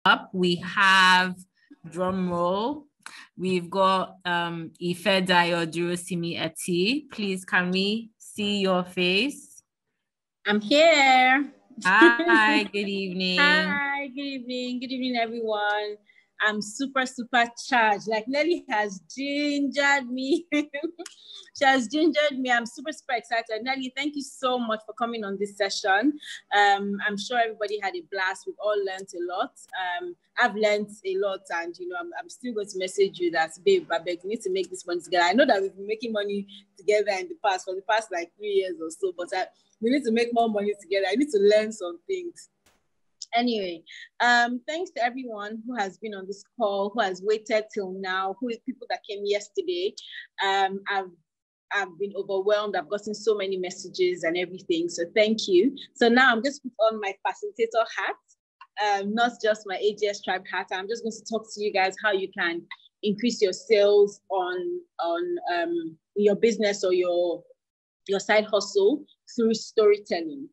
up, we have, drum roll, we've got Ifedayo Durosimi Eti. Please, can we see your face? I'm here. Hi, good evening. Hi, good evening. Good evening, everyone. I'm super charged. Like Nelly has gingered me. She has gingered me. I'm super excited. Nelly, thank you so much for coming on this session. I'm sure everybody had a blast. We've all learned a lot. I've learned a lot, and I'm still going to message you that, babe, I beg, you need to make this money together. I know that we've been making money together in the past, for the past like 3 years or so, but we need to make more money together. I need to learn some things. Anyway, thanks to everyone who has been on this call, who has waited till now, people that came yesterday. I've been overwhelmed. I've gotten so many messages and everything. So thank you. So now I'm just put on my facilitator hat, not just my AGS Tribe hat. I'm just going to talk to you guys how you can increase your sales on your business or your side hustle through storytelling.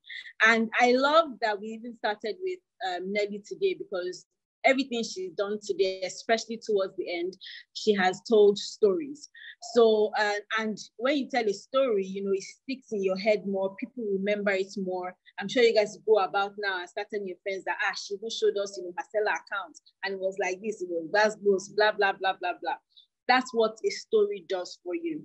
And I love that we even started with Nelly today, because everything she's done today, especially towards the end, she has told stories. So, and when you tell a story, it sticks in your head more, people remember it more. I'm sure you guys go about now and start telling your friends that, she even showed us, her seller account, and it was like this, it was blah, blah, blah, blah, blah. That's what a story does for you.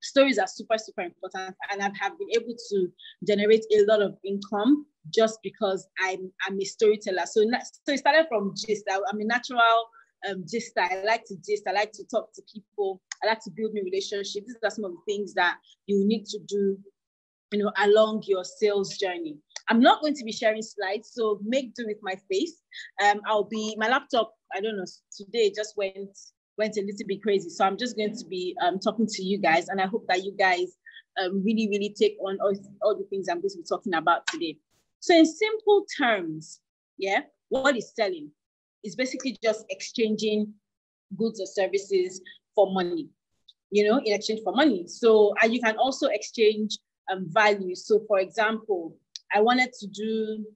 Stories are super important, and I have been able to generate a lot of income just because I'm a storyteller. So it started from gist. I'm a natural gister. I like to gist. I like to talk to people. I like to build new relationships. These are some of the things that you need to do, along your sales journey. I'm not going to be sharing slides, so make do with my face. My laptop, I don't know, today just went a little bit crazy. So I'm just going to be talking to you guys, and I hope that you guys really, really take on all the things I'm going to be talking about today. So in simple terms, what is selling? It's basically just exchanging goods or services for money, in exchange for money. So you can also exchange value. So for example,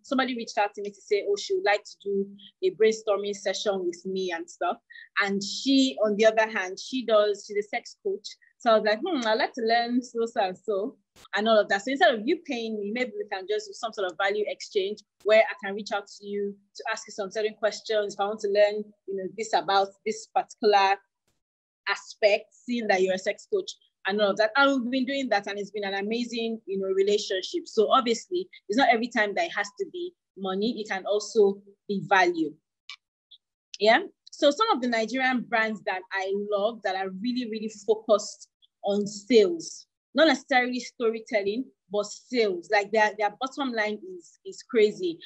somebody reached out to me to say, she would like to do a brainstorming session with me and stuff. And she, on the other hand, she's a sex coach. So I was like, I'd like to learn so and all of that. So instead of you paying me, maybe we can just do some sort of value exchange where I can reach out to you to ask you some certain questions. If I want to learn, this about this particular aspect, seeing that you're a sex coach, and all of that. And we've been doing that, and it's been an amazing, relationship. So obviously, it's not every time that it has to be money. It can also be value. Yeah. So some of the Nigerian brands that I love that are really, really focused on sales, not necessarily storytelling, but sales. Like their bottom line is crazy.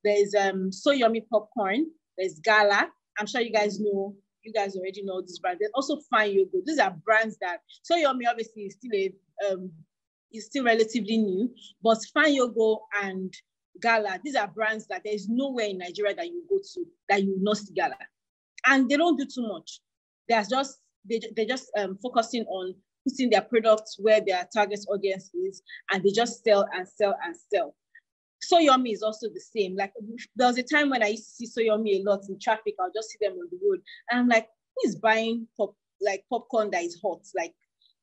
There's So Yummy Popcorn. There's Gala. I'm sure you guys know. You guys already know this brand. There's also Fine Yogo. These are brands that So Yummy obviously is still relatively new, but Fine Yogo and Gala, these are brands that there's nowhere in Nigeria that you go to that you will not see Gala, and they don't do too much. They're just focusing on putting their products where their target audience is, and they just sell and sell and sell. So Yummy is also the same. Like there was a time when I used to see So Yummy a lot in traffic. I'll just see them on the road, and I'm like, who is buying popcorn that is hot, like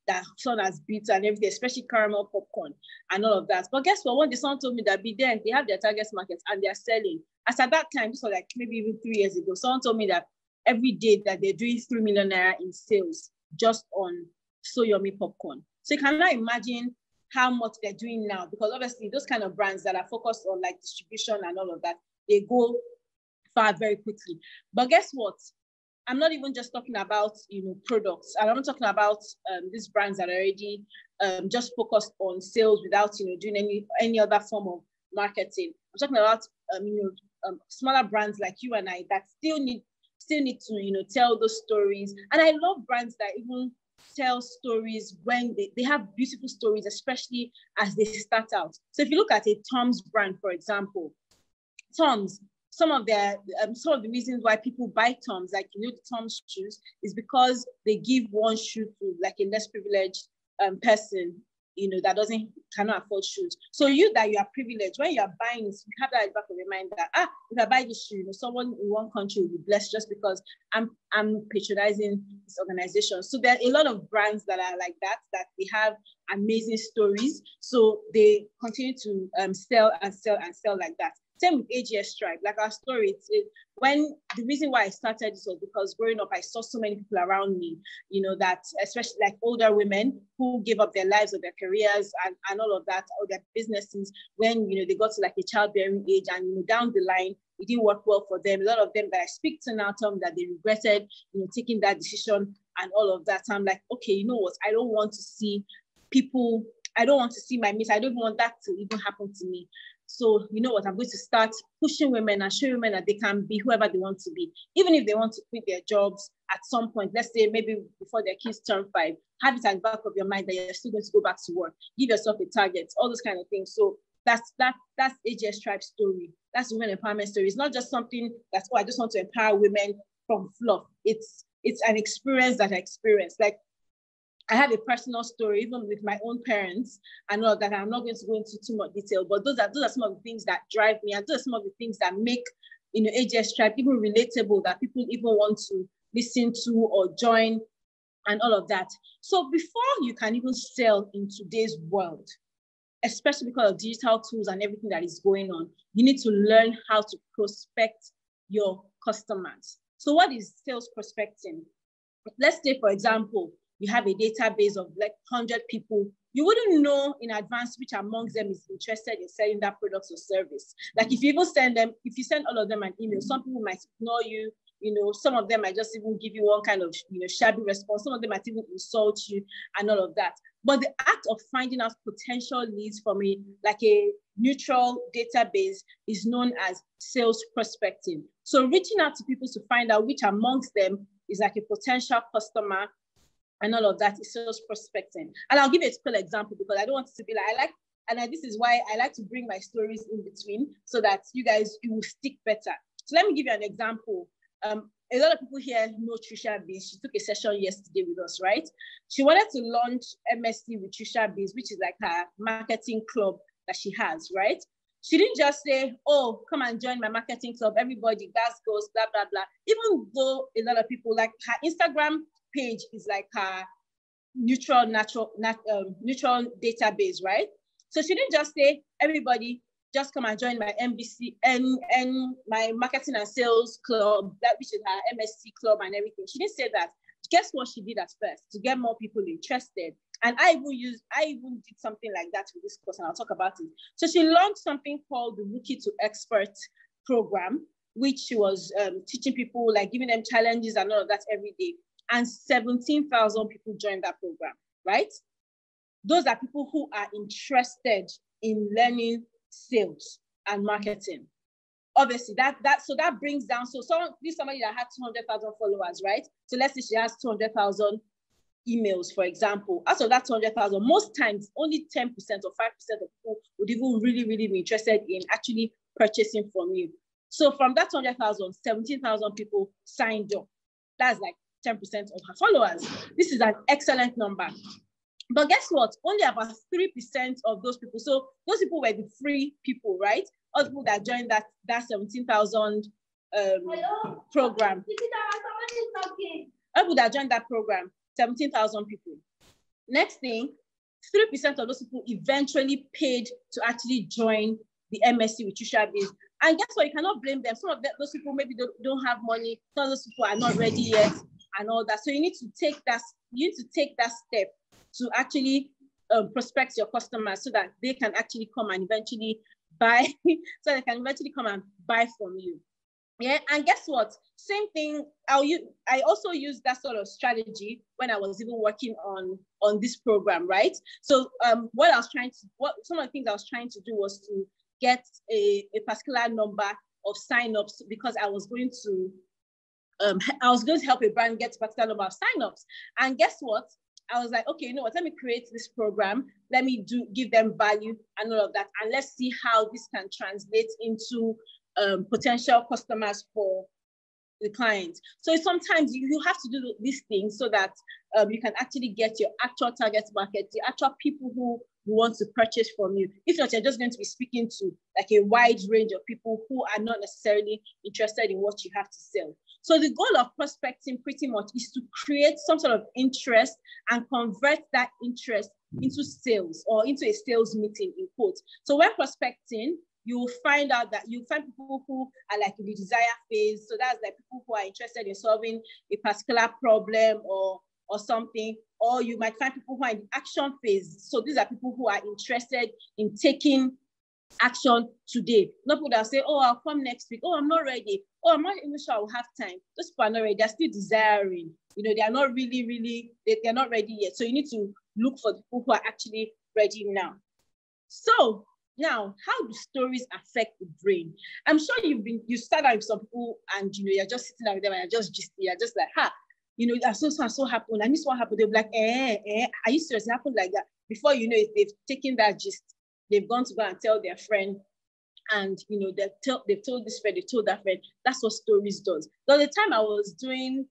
that sun has beat and everything, especially caramel popcorn and all of that. But guess what? When the someone told me that they have their target market and they're selling. As at that time, this was like maybe even 3 years ago, someone told me that every day that they're doing 3 million naira in sales just on So Yummy popcorn. So you cannot imagine how much they're doing now, because obviously those kind of brands that are focused on like distribution and all of that, they go far very quickly. But guess what? I'm not even just talking about products. I'm not talking about these brands that are already just focused on sales without doing any other form of marketing. I'm talking about smaller brands like you and I that still need to tell those stories. And I love brands that even tell stories when they have beautiful stories, especially as they start out. So if you look at a Tom's brand, for example, Tom's, some of the reasons why people buy Tom's, like the Tom's shoes, is because they give one shoe to like a less privileged person that cannot afford shoes. So you are privileged, when you are buying, you have that at the back of your mind that, if I buy this shoe, someone in one country will be blessed just because I'm patronizing this organization. So there are a lot of brands that are like that they have amazing stories. So they continue to sell and sell and sell like that. Same with AGS Tribe, like our story. When the reason why I started this was because growing up, I saw so many people around me, that especially like older women who gave up their lives or their careers and all of that, or their businesses when, they got to like a childbearing age, and, down the line, it didn't work well for them. A lot of them that I speak to now tell me that they regretted, taking that decision and all of that. So I'm like, okay, you know what? I don't want to see people, I don't want to see my mates. I don't want that to even happen to me. So you know what, I'm going to start pushing women and showing women that they can be whoever they want to be. Even if they want to quit their jobs at some point, let's say maybe before their kids turn 5, have it at the back of your mind that you're still going to go back to work. Give yourself a target, all those kind of things. So that's AGS Tribe story. That's women empowerment story. It's not just something that's, I just want to empower women from fluff. It's an experience that I experienced. Like, I have a personal story, even with my own parents and all that. I'm not going to go into too much detail, but those are some of the things that drive me, and those are some of the things that make AGS Tribe even relatable, that people even want to listen to or join and all of that. So before you can even sell in today's world, especially because of digital tools and everything that is going on, you need to learn how to prospect your customers. So what is sales prospecting? Let's say, for example, you have a database of like 100 people. You wouldn't know in advance which amongst them is interested in selling that product or service. Like if you send all of them an email, some people might ignore you. Some of them might just even give you one kind of, shabby response. Some of them might even insult you and all of that. But the act of finding out potential leads from a neutral database is known as sales prospecting. So reaching out to people to find out which amongst them is like a potential customer and all of that is sales prospecting. And I'll give you a typical example because I don't want it to be like, this is why I like to bring my stories in between so that you guys, it will stick better. So let me give you an example. A lot of people here know Trisha Biz. She took a session yesterday with us, right? She wanted to launch MSC with Trisha Biz, which is like her marketing club that she has, right? She didn't just say, oh, come and join my marketing club. Everybody, gas goes, blah, blah, blah. Even though a lot of people, like her Instagram page is like her neutral database, right? So she didn't just say, everybody, just come and join my MBC and my marketing and sales club, that which is her MSC club and everything. She didn't say that. Guess what she did at first to get more people interested? And I even did something like that with this course, and I'll talk about it. So she launched something called the Rookie to Expert program, which she was teaching people, like giving them challenges and all of that every day. And 17,000 people joined that program, right? Those are people who are interested in learning sales and marketing. Obviously, that brings down, so somebody that had 200,000 followers, right? So let's say she has 200,000 emails, for example. Out of that 200,000, most times only 10% or 5% of people would even really, really be interested in actually purchasing from you. So from that 200,000, 17,000 people signed up. That's like 10% of her followers. This is an excellent number. But guess what? Only about 3% of those people. So those people were the free people, right? All the people that joined that 17,000 program. All people that joined that program, 17,000 people. Next thing, 3% of those people eventually paid to actually join the MSC with Trisha Biz. And guess what? You cannot blame them. Some of those people maybe don't have money. Some of those people are not ready yet and all that. So you need to take that step to actually prospect your customers so that they can actually come and eventually buy, from you. Yeah, and guess what? Same thing. I also used that sort of strategy when I was even working on this program, right? So some of the things I was trying to do was to get a particular number of signups because I was going to help a brand get a particular number of signups. And guess what? I was like, okay, you know what? Let me create this program. Let me give them value and all of that. And let's see how this can translate into potential customers for the client. So sometimes you have to do these things so that you can actually get your actual target market, the actual people who want to purchase from you. If not, you're just going to be speaking to like a wide range of people who are not necessarily interested in what you have to sell. So the goal of prospecting pretty much is to create some sort of interest and convert that interest into sales or into a sales meeting in quotes. So when prospecting, you will find out that you find people who are like in the desire phase. So that's like people who are interested in solving a particular problem or something. Or you might find people who are in the action phase. So these are people who are interested in taking action today. Not people that say, oh, I'll come next week. Oh, I'm not ready. Oh, I'm not even sure I'll have time. Those people are not ready. They're still desiring. You know, they are not really, they're not ready yet. So you need to look for the people who are actually ready now. So now, how do stories affect the brain? I'm sure you start out with some people and you know you're just sitting down with them and you're just like, ha, you know, that so happened, and this one happened. They'll be like, are you serious? It happened like that. Before you know it, they've taken that gist, they've gone to go and tell their friend, and you know they've told this friend, they told that friend. That's what stories does. So the time I was doing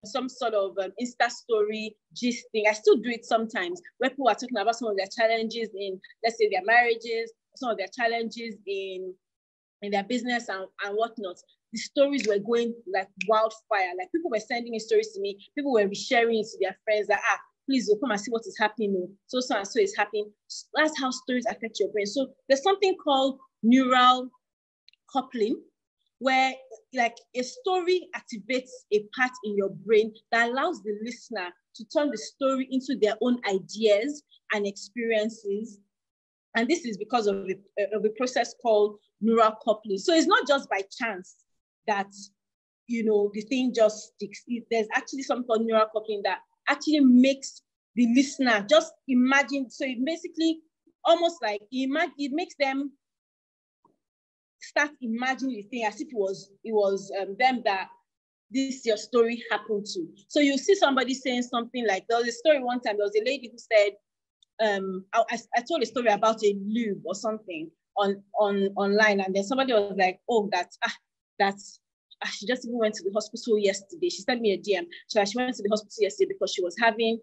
some sort of Insta story gist thing, I still do it sometimes, where people are talking about some of their challenges in, let's say, their marriages, some of their challenges in their business and whatnot. The stories were going like wildfire. Like people were sending me stories to me. People were resharing it to their friends that, please come and see what is happening. So and so is happening. That's how stories affect your brain. So there's something called neural coupling, where like a story activates a part in your brain that allows the listener to turn the story into their own ideas and experiences. And this is because of a process called neural coupling. So it's not just by chance that, you know, the thing just sticks. There's actually something called neural coupling that actually makes the listener just imagine. So it basically almost like it makes them start imagining the thing as if it was them that this your story happened to. So you see somebody saying something like, there was a story one time, there was a lady who said, I told a story about a lube or something online, and then somebody was like, oh, she just even went to the hospital yesterday. She sent me a DM. So she went to the hospital yesterday because she was having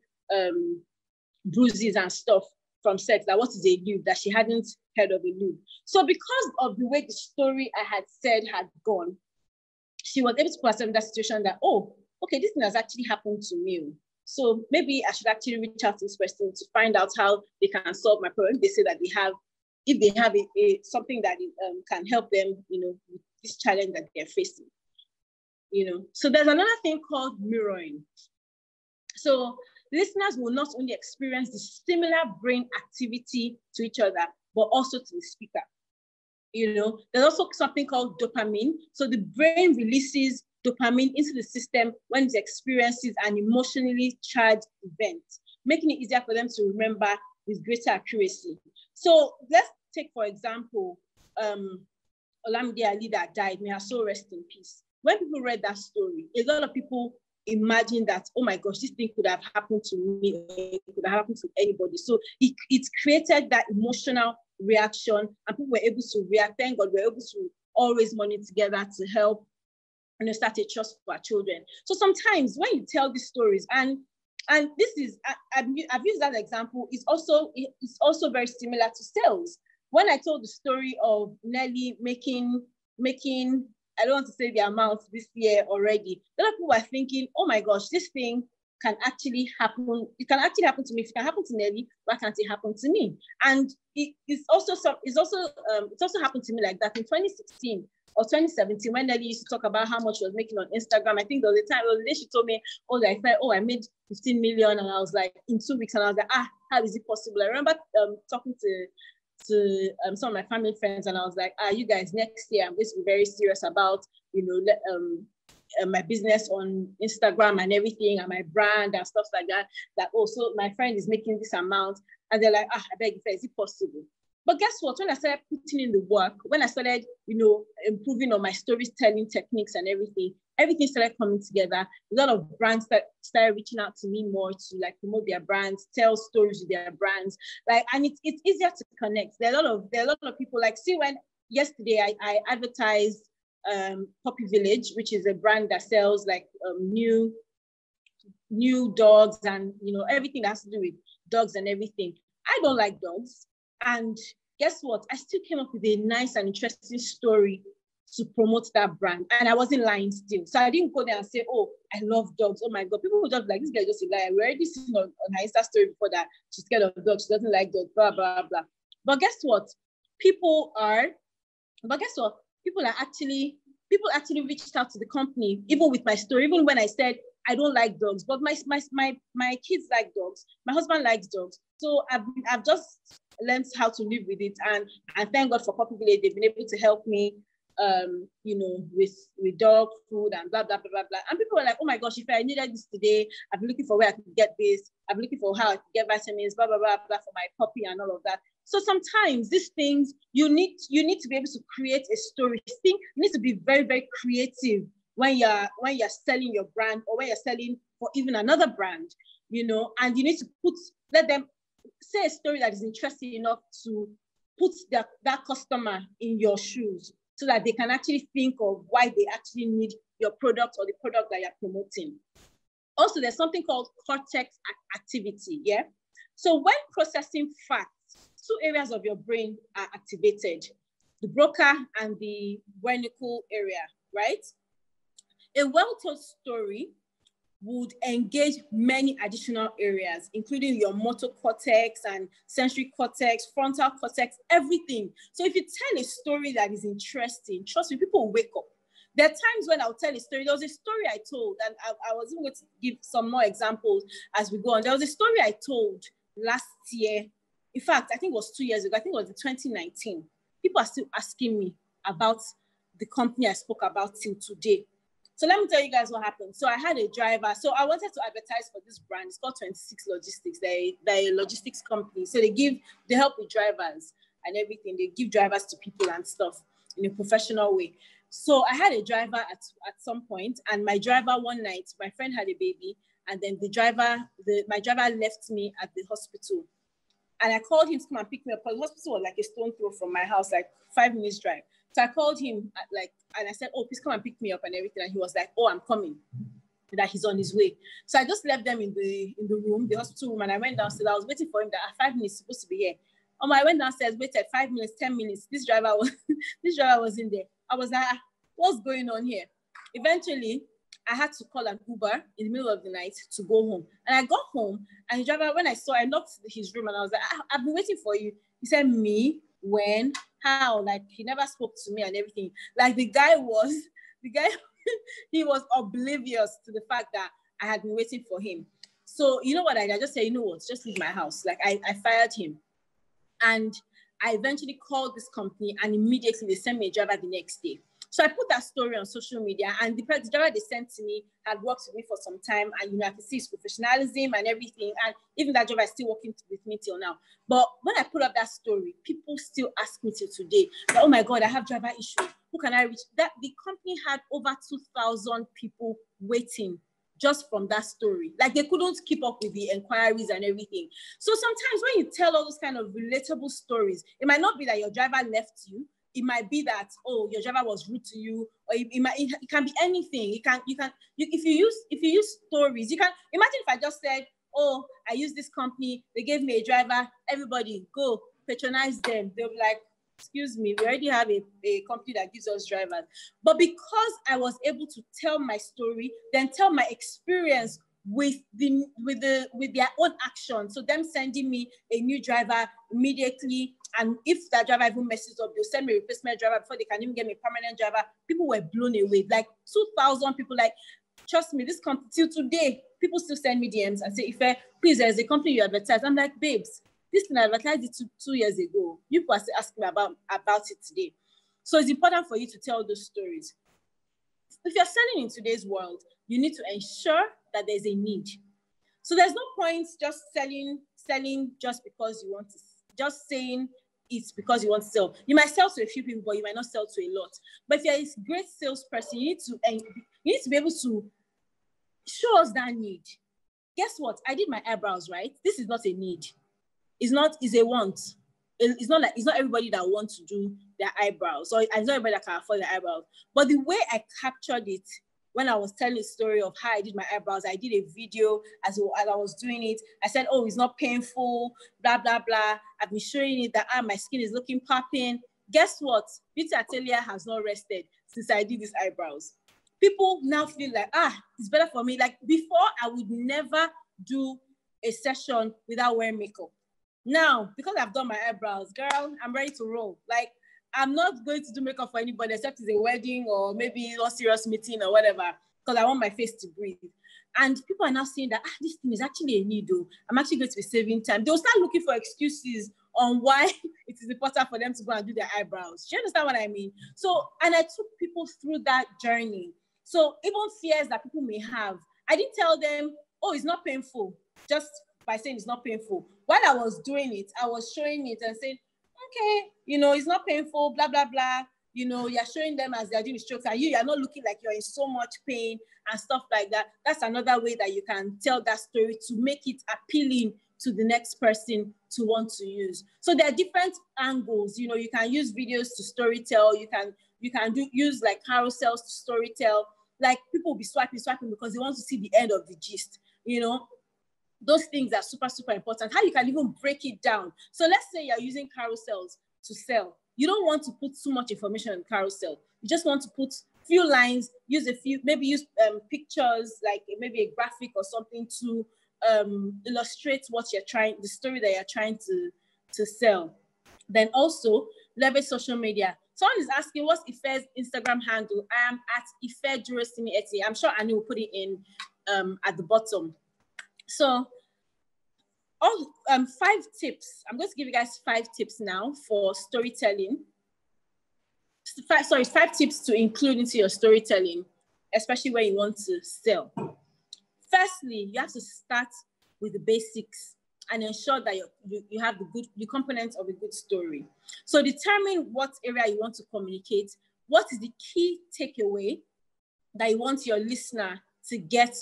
bruises and stuff from sex. That what is a lube? That she hadn't heard of a lube. So because of the way the story I had said had gone, she was able to put herself in that situation that, oh, okay, this thing has actually happened to me. So maybe I should actually reach out to this person to find out how they can solve my problem. They say that if they have something that can help them, you know, with this challenge that they're facing, you know. So there's another thing called mirroring. So listeners will not only experience the similar brain activity to each other, but also to the speaker. You know, there's also something called dopamine. So the brain releases dopamine into the system when it experiences an emotionally charged event, making it easier for them to remember with greater accuracy. So let's take, for example, Olamide Ali that died, may her soul rest in peace. When people read that story, a lot of people imagined that, oh my gosh, this thing could have happened to me, it could have happened to anybody. So it created that emotional reaction, and people were able to react. Thank God we're able to all raise money together to help start a trust for our children. So sometimes when you tell these stories, and this is, I've used that example, it's also very similar to sales. When I told the story of Nelly making, I don't want to say the amount this year already, a lot of people are thinking, oh my gosh, this thing can actually happen. It can actually happen to me. If it can happen to Nelly, why can't it happen to me? And it's also happened to me like that in 2016 or 2017 when Nelly used to talk about how much she was making on Instagram. I think there was a time, the day she told me, I made 15 million, and I was like, in 2 weeks, and I was like, how is it possible? I remember talking to some of my family friends, and I was like, you guys, next year I'm going to be very serious about, my business on Instagram and everything, and my brand and stuff like that. That also my friend is making this amount, and they're like, I beg you, is it possible? But guess what? When I started putting in the work, when I started, improving on my storytelling techniques and everything started coming together. A lot of brands started reaching out to me more to promote their brands, tell stories with their brands, and it's easier to connect. There are a lot of people. See, when yesterday I advertised Puppy Village, which is a brand that sells like new dogs and, you know, everything that has to do with dogs and everything. I don't like dogs. And guess what? I still came up with a nice and interesting story to promote that brand. And I wasn't lying still. So I didn't go there and say, oh, I love dogs. Oh my God. People would just be like, this girl just a liar. We already seen on her Insta story before that she's scared of dogs. She doesn't like dogs, blah, blah, blah. But guess what? People actually reached out to the company, even with my story, even when I said, I don't like dogs, but my kids like dogs. My husband likes dogs. So I've just learned how to live with it. And thank God for Puppy Village. They've been able to help me, you know, with dog food and blah, blah, blah, blah, blah. And people were like, oh my gosh, if I needed this today, I've been looking for where I could get this. I've been looking for how I could get vitamins, blah, blah, blah, blah, for my puppy and all of that. So sometimes these things, you need to be able to create a story. You need to be very, very creative when you're selling your brand or when you're selling for even another brand, you know, and you need to let them say a story that is interesting enough to put that customer in your shoes so that they can actually think of why they actually need your product or the product that you're promoting. Also, there's something called Cortex Activity, yeah? So when processing facts, two areas of your brain are activated, the Broca and the Wernicke area, right? A well-told story would engage many additional areas, including your motor cortex and sensory cortex, frontal cortex, everything. So if you tell a story that is interesting, trust me, people will wake up. There are times when I'll tell a story. There was a story I told, and I was going to give some more examples as we go on. There was a story I told last year. In fact, I think it was 2 years ago. I think it was in 2019. People are still asking me about the company I spoke about till today. So let me tell you guys what happened. So I had a driver. So I wanted to advertise for this brand. It's called 26 Logistics. They're a logistics company. So they help with drivers and everything. They give drivers to people and stuff in a professional way. So I had a driver at some point, and my driver one night, my friend had a baby, and then my driver left me at the hospital. And I called him to come and pick me up, because the hospital was like a stone throw from my house, like 5 minutes drive. So I called him and I said, oh, please come and pick me up and everything. And he was like, oh, I'm coming, that he's on his way. So I just left them in the room, the hospital room, and I went downstairs. I was waiting for him that at 5 minutes supposed to be here. I went downstairs, waited 5 minutes, 10 minutes. This driver was in there. I was like, what's going on here? Eventually, I had to call an Uber in the middle of the night to go home. And I got home, and the driver, when I knocked his room, and I was like, I've been waiting for you. He said, me? When? How? Like, he never spoke to me and everything. Like, the guy he was oblivious to the fact that I had been waiting for him. So you know what I just said, you know what, just leave my house. Like, I fired him. And I eventually called this company, and immediately they sent me a driver the next day. So I put that story on social media, and the driver they sent to me had worked with me for some time, and you know, I could see his professionalism and everything. And even that driver is still working with me till now. But when I put up that story, people still ask me till today, like, oh my God, I have driver issue. Who can I reach? That the company had over 2,000 people waiting just from that story. Like, they couldn't keep up with the inquiries and everything. So sometimes when you tell all those kind of relatable stories, it might not be that your driver left you. It might be that, oh, your driver was rude to you, or it can be anything. If you use stories, you can imagine if I just said, oh, I use this company, they gave me a driver, everybody go patronize them. They'll be like, excuse me, we already have a company that gives us drivers. But because I was able to tell my story, then tell my experience with their own action. So them sending me a new driver immediately, and if that driver even messes up, they'll send me a replacement driver before they can even get me a permanent driver. People were blown away. Like 2,000 people. Like, trust me, this company till today, people still send me DMs and say, Ife, please, there's a company you advertise. I'm like, babes, this thing I advertised it 2 years ago. You people are still asking me about it today. So it's important for you to tell those stories. If you're selling in today's world, you need to ensure that there's a need. So there's no point just selling just because you want to, just saying it's because you want to sell. You might sell to a few people, but you might not sell to a lot. But if you're a great salesperson, you need to be able to show us that need. Guess what? I did my eyebrows, right? This is not a need. It's a want. it's not everybody that wants to do their eyebrows, or it's not everybody that can afford their eyebrows. But the way I captured it, when I was telling the story of how I did my eyebrows, I did a video as I was doing it. I said, oh, it's not painful, blah, blah, blah. I've been showing it that my skin is looking popping. Guess what? Beauty Atelier has not rested since I did these eyebrows. People now feel like, it's better for me. Like before, I would never do a session without wearing makeup. Now, because I've done my eyebrows, girl, I'm ready to roll. Like, I'm not going to do makeup for anybody except it's a wedding or maybe a serious meeting or whatever, because I want my face to breathe. And people are now saying that this thing is actually a need, though. I'm actually going to be saving time. They'll start looking for excuses on why it is important for them to go and do their eyebrows. Do you understand what I mean? So, and I took people through that journey. So even fears that people may have, I didn't tell them, oh, it's not painful, just by saying it's not painful. While I was doing it, I was showing it and saying, okay, it's not painful, blah, blah, blah. You're showing them as they're doing strokes, and you're not looking like you're in so much pain and stuff like that. That's another way that you can tell that story to make it appealing to the next person to want to use. So there are different angles. You can use videos to storytell. You can use like carousels to storytell. Like people will be swiping because they want to see the end of the gist. Those things are super, super important. How you can even break it down. So let's say you're using carousels to sell. You don't want to put too much information on carousel. You just want to put few lines, maybe use pictures, like maybe a graphic or something to illustrate the story that you're trying to sell. Then also leverage social media. Someone is asking, what's Ife's Instagram handle? I am at Ife. I'm sure Annie will put it in at the bottom. So, 5 tips. I'm going to give you guys 5 tips now for storytelling. 5 tips to include into your storytelling, especially when you want to sell. Firstly, you have to start with the basics and ensure that you have the components of a good story. So determine what area you want to communicate. What is the key takeaway that you want your listener to get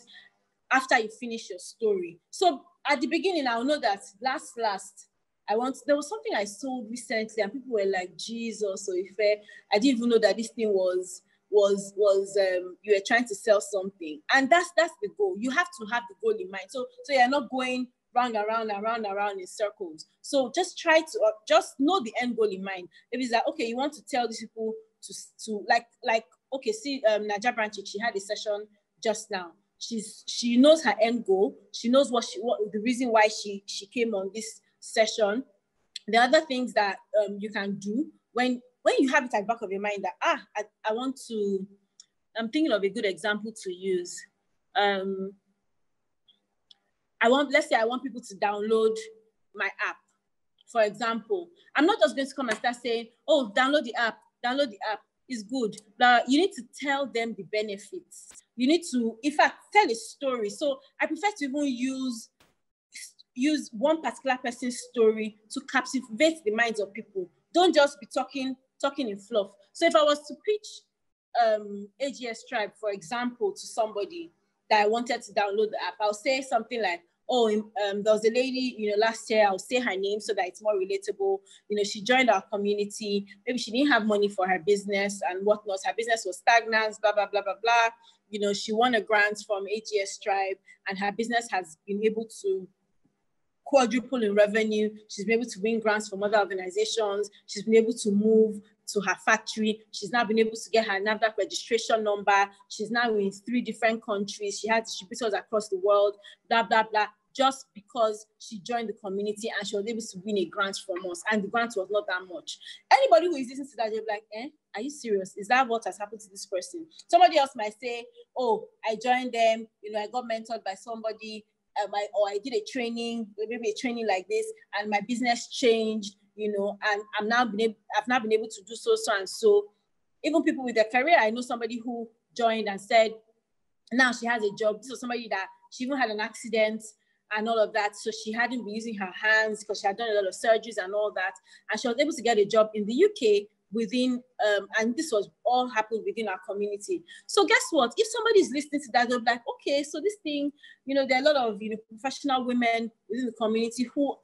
after you finish your story? So at the beginning, I'll know that last, there was something I sold recently and people were like, Jesus, so Ife, I didn't even know that this thing was you were trying to sell something. And that's the goal. You have to have the goal in mind. So you're not going round and round in circles. So just try to just know the end goal in mind. If it's like, okay, you want to tell these people to like okay, see Nigerian Brands, she had a session just now. She knows her end goal. She knows what the reason why she came on this session. The other things that you can do when you have it at the back of your mind that I'm thinking of a good example to use. Let's say I want people to download my app. For example, I'm not just going to come and start saying, oh, download the app is good. But you need to tell them the benefits. You need to, in fact, tell a story. So I prefer to even use one particular person's story to captivate the minds of people. Don't just be talking in fluff. So if I was to pitch AGS Tribe, for example, to somebody that I wanted to download the app, I'll say something like, oh, there was a lady, last year, I'll say her name so that it's more relatable. She joined our community. Maybe she didn't have money for her business and whatnot. Her business was stagnant, blah, blah, blah, blah, blah. She won a grant from AGS Tribe and her business has been able to quadruple in revenue. She's been able to win grants from other organizations. She's been able to move to her factory. She's now been able to get her NAFDAC registration number. She's now in 3 different countries. She has distributors across the world, blah, blah, blah, just because she joined the community and she was able to win a grant from us. And the grant was not that much. Anybody who is listening to that, they'll be like, are you serious? Is that what has happened to this person? Somebody else might say, oh, I joined them, I got mentored by somebody, or I did a training, maybe a training like this, and my business changed, and I've now been able to do so and so. Even people with their career, I know somebody who joined and said, now she has a job. This was somebody that she even had an accident and all of that. So she hadn't been using her hands because she had done a lot of surgeries and all that. And she was able to get a job in the UK within and this was all happened within our community. So guess what? If somebody is listening to that, they'll be like, okay, so this thing, there are a lot of, professional women within the community who,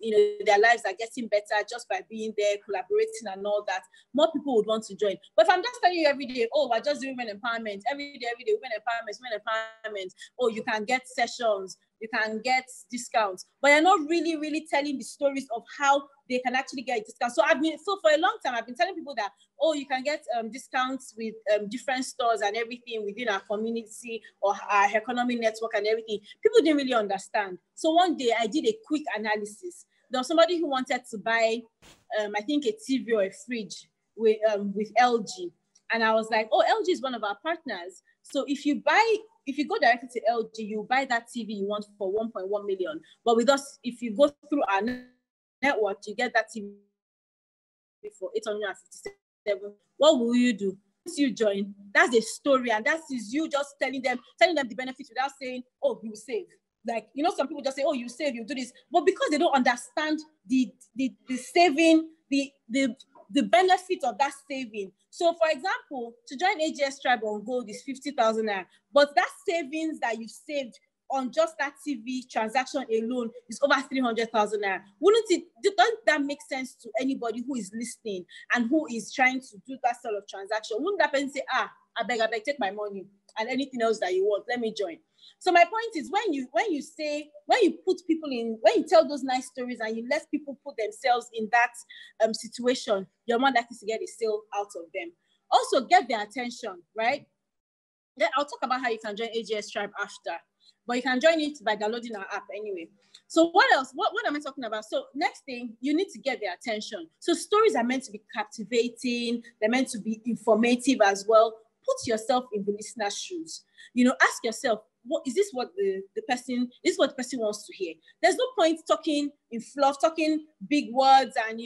their lives are getting better just by being there, collaborating and all that. More people would want to join. But if I'm just telling you every day, oh, we're just doing women empowerment, every day, women empowerment, oh, you can get sessions, you can get discounts, but you're not really telling the stories of how they can actually get a discount. So for a long time, I've been telling people that, oh, you can get discounts with different stores and everything within our community or our economic network and everything. People didn't really understand. So one day I did a quick analysis. There was somebody who wanted to buy, I think, a TV or a fridge with LG. And I was like, oh, LG is one of our partners. So if you go directly to LG, you buy that TV you want for 1.1 million. But with us, if you go through our network, you get that TV for 857. What will you do? Once you join, that's a story, and that is you just telling them the benefits without saying, oh, you save. Like, some people just say, oh, you save, you do this. But because they don't understand the saving, the benefit of that saving. So, for example, to join AGS Tribe on Gold is 50,000 naira, but that savings that you saved on just that TV transaction alone is over 300,000 naira. Doesn't that make sense to anybody who is listening and who is trying to do that sort of transaction? Wouldn't that person say, I beg, take my money and anything else that you want, let me join? So my point is, when you put people in, when you tell those nice stories and you let people put themselves in that situation, you're more likely to get a sale out of them. Also, get their attention, right? Then I'll talk about how you can join AGS Tribe after, but you can join it by downloading our app anyway. So what else? What am I talking about? So next thing, you need to get their attention. So stories are meant to be captivating. They're meant to be informative as well. Put yourself in the listener's shoes. Ask yourself, is this what the person wants to hear? There's no point talking in fluff, talking big words, and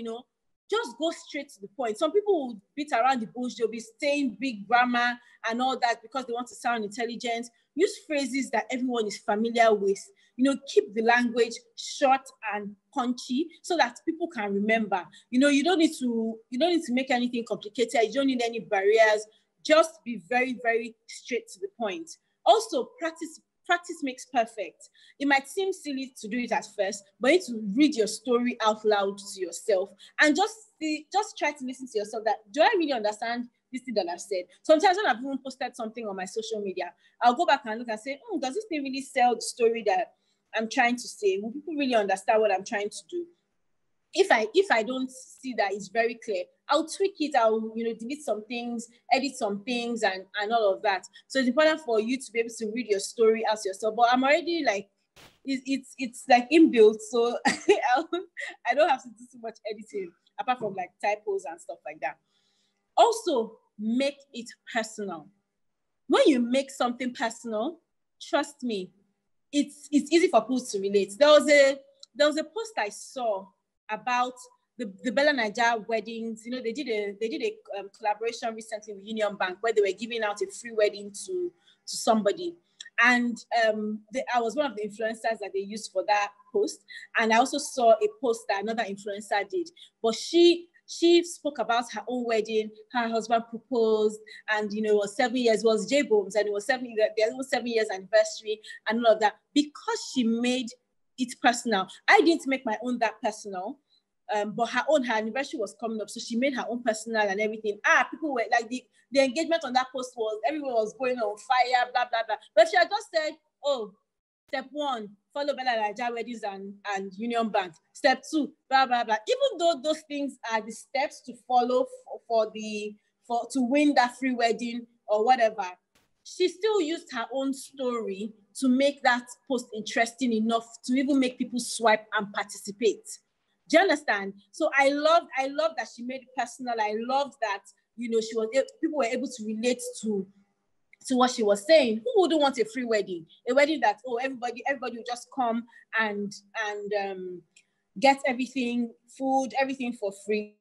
just go straight to the point. Some people will beat around the bush. They'll be saying big grammar and all that because they want to sound intelligent. Use phrases that everyone is familiar with. Keep the language short and punchy so that people can remember. You don't need to make anything complicated. You don't need any barriers. Just be very, very straight to the point. Also, practice makes perfect. It might seem silly to do it at first, but you need to read your story out loud to yourself and just try to listen to yourself. That, do I really understand this thing that I've said? Sometimes when I've even posted something on my social media, I'll go back and look and say, does this thing really sell the story that I'm trying to say? Will people really understand what I'm trying to do? If I don't see that it's very clear, I'll tweak it. I'll delete some things, edit some things, and all of that. So it's important for you to be able to read your story as yourself. But I'm already like, it's like inbuilt, so I don't have to do too much editing apart from like typos and stuff like that. Also, make it personal. When you make something personal, trust me, it's easy for people to relate. There was a post I saw about the Bella Naija weddings. They did a collaboration recently with Union Bank where they were giving out a free wedding to somebody, and I was one of the influencers that they used for that post. And I also saw a post that another influencer did, but she spoke about her own wedding. Her husband proposed, and it was 7 years. It was J Bones, and it was 7 years anniversary and all of that, because she made it personal. I didn't make my own that personal, but her anniversary was coming up, so she made her own personal and everything. People were like, the engagement on that post was, everyone was going on fire, blah blah blah. But she had just said, oh, step 1, follow Bella Naija weddings and Union Bank. Step 2, blah blah blah. Even though those things are the steps to follow to win that free wedding or whatever, she still used her own story to make that post interesting enough to even make people swipe and participate. Do you understand? So I love that she made it personal. I love that, people were able to relate to what she was saying. Who wouldn't want a free wedding? A wedding that, everybody will just come and get everything, food, everything for free.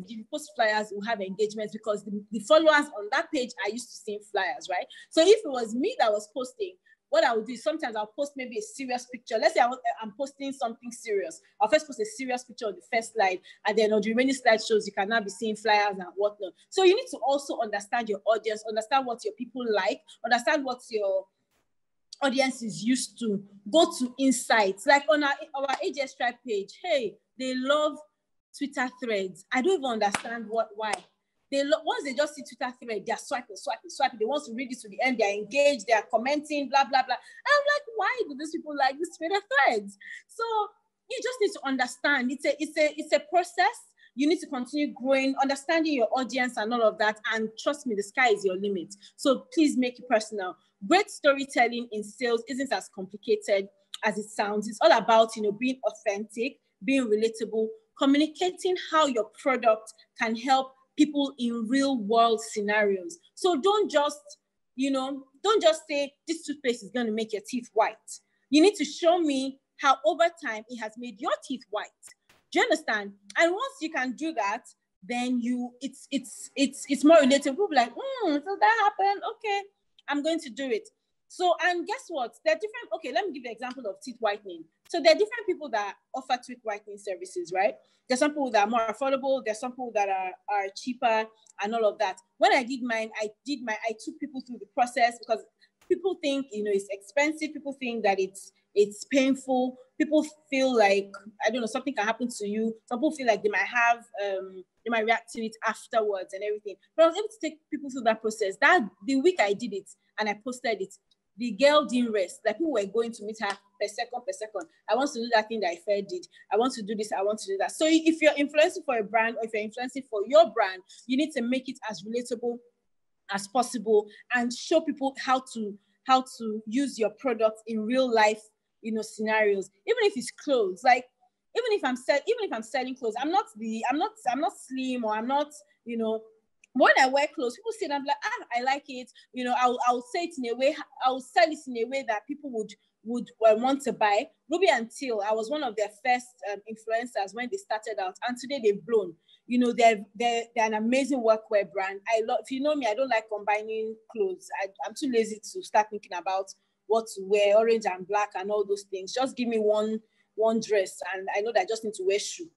if you post flyers, we'll have engagements because the followers on that page are used to seeing flyers, right? So if it was me that was posting, what I would do is sometimes I'll post maybe a serious picture. Let's say I'm posting something serious. I'll first post a serious picture on the first slide, and then on the remaining slide shows you can now be seeing flyers and whatnot. So you need to also understand your audience, understand what your people like, understand what your audience is used to. Go to insights. Like on our AJS Tribe page, hey, they love Twitter threads. I don't even understand why. Once they just see Twitter thread, they're swiping. They want to read it to the end. They're engaged. They're commenting, blah, blah, blah. And I'm like, why do these people like this Twitter threads? So you just need to understand. It's a process. You need to continue growing, understanding your audience and all of that. And trust me, the sky is your limit. So please make it personal. Great storytelling in sales isn't as complicated as it sounds. It's all about, being authentic, being relatable, communicating how your product can help people in real world scenarios. So don't just say this toothpaste is going to make your teeth white. You need to show me how over time it has made your teeth white. Do you understand? And once you can do that, then it's more relatable. People be like, so that happened. Okay, I'm going to do it. So, and guess what? There are different, okay, let me give you an example of teeth whitening. So there are different people that offer teeth whitening services, right? There's some people that are more affordable. There's some people that are cheaper and all of that. When I did mine, I took people through the process because people think, it's expensive. People think that it's painful. People feel like, I don't know, something can happen to you. Some people feel like they might react to it afterwards and everything. But I was able to take people through that process. That the week I did it and I posted it, the girl didn't rest. Like people were going to meet her per second. I want to do that thing that Ife did. I want to do this. I want to do that. So if you're influencing for a brand or if you're influencing for your brand, you need to make it as relatable as possible and show people how to use your product in real life, scenarios. Even if it's clothes, like even if I'm selling clothes, I'm not slim or I'm not, when I wear clothes, people say, I'm like, I like it. I'll say it in a way, I'll sell it in a way that people would want to buy. Ruby and Teal, I was one of their first influencers when they started out, and today they've blown. They're an amazing workwear brand. If you know me, I don't like combining clothes. I'm too lazy to start thinking about what to wear, orange and black and all those things. Just give me one dress, and I know that I just need to wear shoe,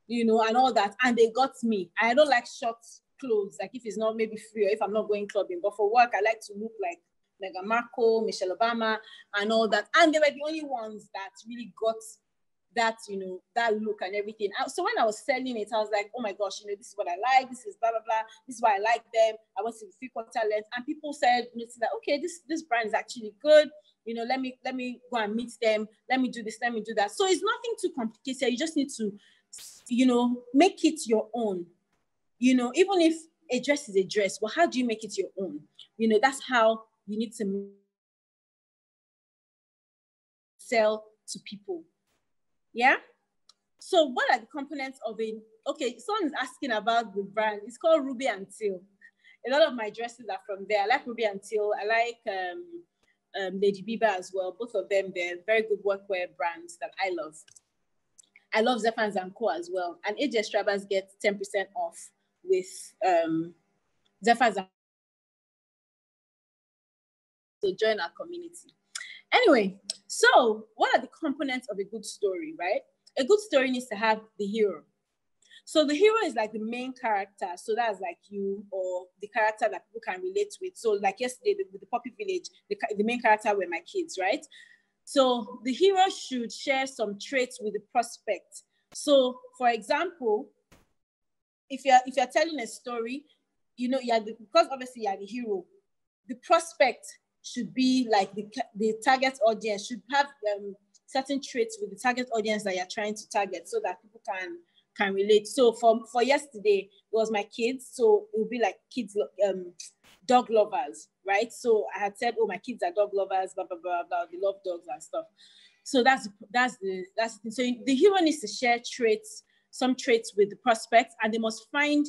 and all that. And they got me. I don't like short clothes, like if it's not maybe free or if I'm not going clubbing, but for work I like to look like Meghan Markle, Michelle Obama and all that. And they were the only ones that really got that, that look and everything. So when I was selling it, I was like, oh my gosh, this is what I like, this is blah blah blah, this is why I like them, I want to be 3/4 length. And people said, that okay, this brand is actually good, let me go and meet them, let me do this, let me do that. So it's nothing too complicated. You just need to make it your own. Even if a dress is a dress, well, how do you make it your own? That's how you need to sell to people. Yeah. So what are the components of okay, someone is asking about the brand. It's called Ruby and Teal. A lot of my dresses are from there. I like Ruby and Teal. I like Lady Bieber as well. Both of them, they're very good workwear brands that I love. I love Zephans & Co as well. And AJS Tribers get 10% off with Zephans. So join our community. Anyway, so what are the components of a good story, right? A good story needs to have the hero. So the hero is like the main character. So that's like you or the character that people can relate with. So like yesterday with the Poppy Village, the main character were my kids, right? So the hero should share some traits with the prospect. So for example, if you're telling a story, because obviously you're the hero, the prospect should be like the target audience should have certain traits with the target audience that you're trying to target so that people can relate. So for yesterday, it was my kids. So it would be like kids, dog lovers, right? So I had said, oh, my kids are dog lovers, blah, blah, blah, blah. They love dogs and stuff. So that's the thing. So the hero needs to share some traits with the prospect, and they must find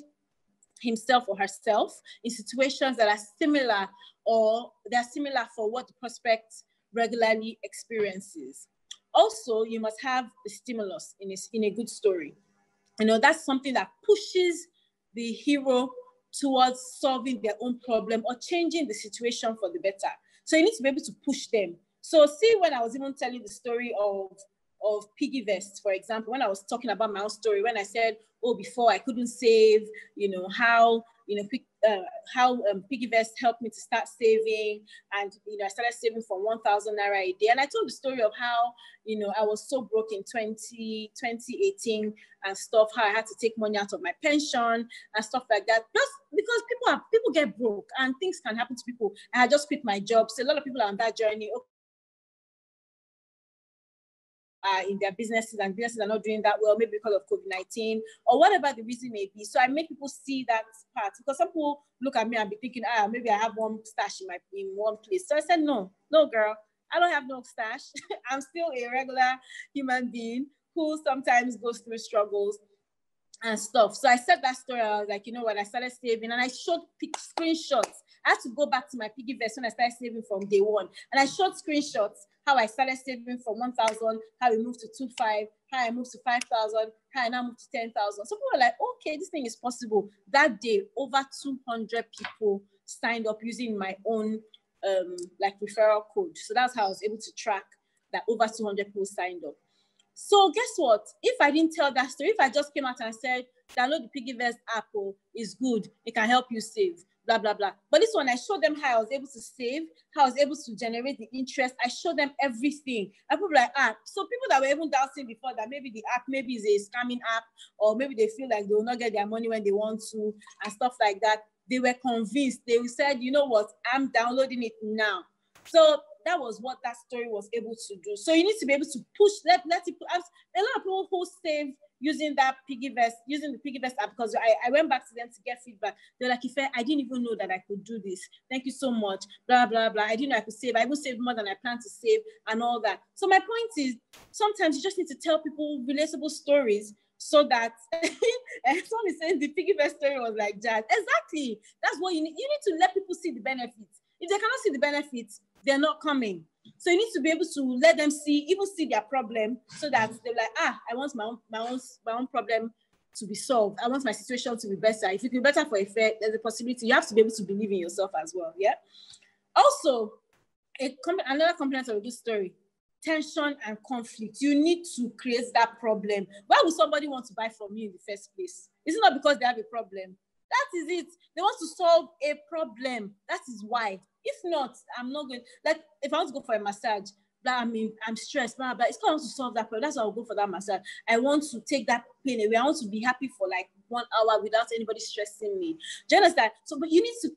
himself or herself in situations that are similar or they're similar for what the prospect regularly experiences. Also, you must have the stimulus in a good story. That's something that pushes the hero towards solving their own problem or changing the situation for the better. So you need to be able to push them. So see, when I was even telling the story of Piggy Vest, for example, when I was talking about my own story, when I said, oh, before I couldn't save, how, Piggy Vest helped me to start saving. And, I started saving from 1,000 Naira a day. And I told the story of how, I was so broke in 2018 and stuff, how I had to take money out of my pension and stuff like that. Just because people get broke and things can happen to people. I had just quit my job. So a lot of people are on that journey. In their businesses, and businesses are not doing that well, maybe because of COVID-19 or whatever the reason may be. So I make people see that part, because some people look at me and be thinking, maybe I have one stash in one place. So I said, no, girl, I don't have no stash. I'm still a regular human being who sometimes goes through struggles and stuff. So I said that story. I was like, you know what? I started saving, and I showed screenshots. I had to go back to my piggy vest when I started saving from day one, and I showed screenshots how I started saving from 1,000, how we moved to 2,500, how I moved to 5,000, how I now moved to 10,000. So people were like, okay, this thing is possible. That day, over 200 people signed up using my own referral code. So that's how I was able to track that over 200 people signed up. So guess what? If I didn't tell that story, if I just came out and said, download the Piggyverse app, is good, it can help you save, blah, blah, blah. But this one, I showed them how I was able to save, how I was able to generate the interest. I showed them everything. And people were like, so people that were even doubting before that maybe the app maybe is a scamming app, or maybe they feel like they will not get their money when they want to and stuff like that, they were convinced. They said, you know what, I'm downloading it now. So that was what that story was able to do. So you need to be able to push, let people, a lot of people who save using that using the Piggyverse app, because I went back to them to get feedback. They're like, Ife, I didn't even know that I could do this. Thank you so much, blah, blah, blah. I didn't know I could save. I even saved more than I planned to save and all that. So my point is, sometimes you just need to tell people relatable stories so that someone is saying the Piggyverse story was like that. Exactly. That's what you need. You need to let people see the benefits. If they cannot see the benefits, they're not coming. So you need to be able to let them see their problem, so that they're like, I want my own problem to be solved. I want my situation to be better. If it can be better for a fair, there's a possibility. You have to be able to believe in yourself as well. Yeah. Also, another component of this story, tension and conflict. You need to create that problem. Why would somebody want to buy from you in the first place? It's not because they have a problem. That is it. They want to solve a problem. That is why. If not, I'm not going. Like, if I want to go for a massage, I'm stressed, but it's because I want to solve that problem. That's why I'll go for that massage. I want to take that pain away. I want to be happy for like 1 hour without anybody stressing me. Do you understand? So, but you need to,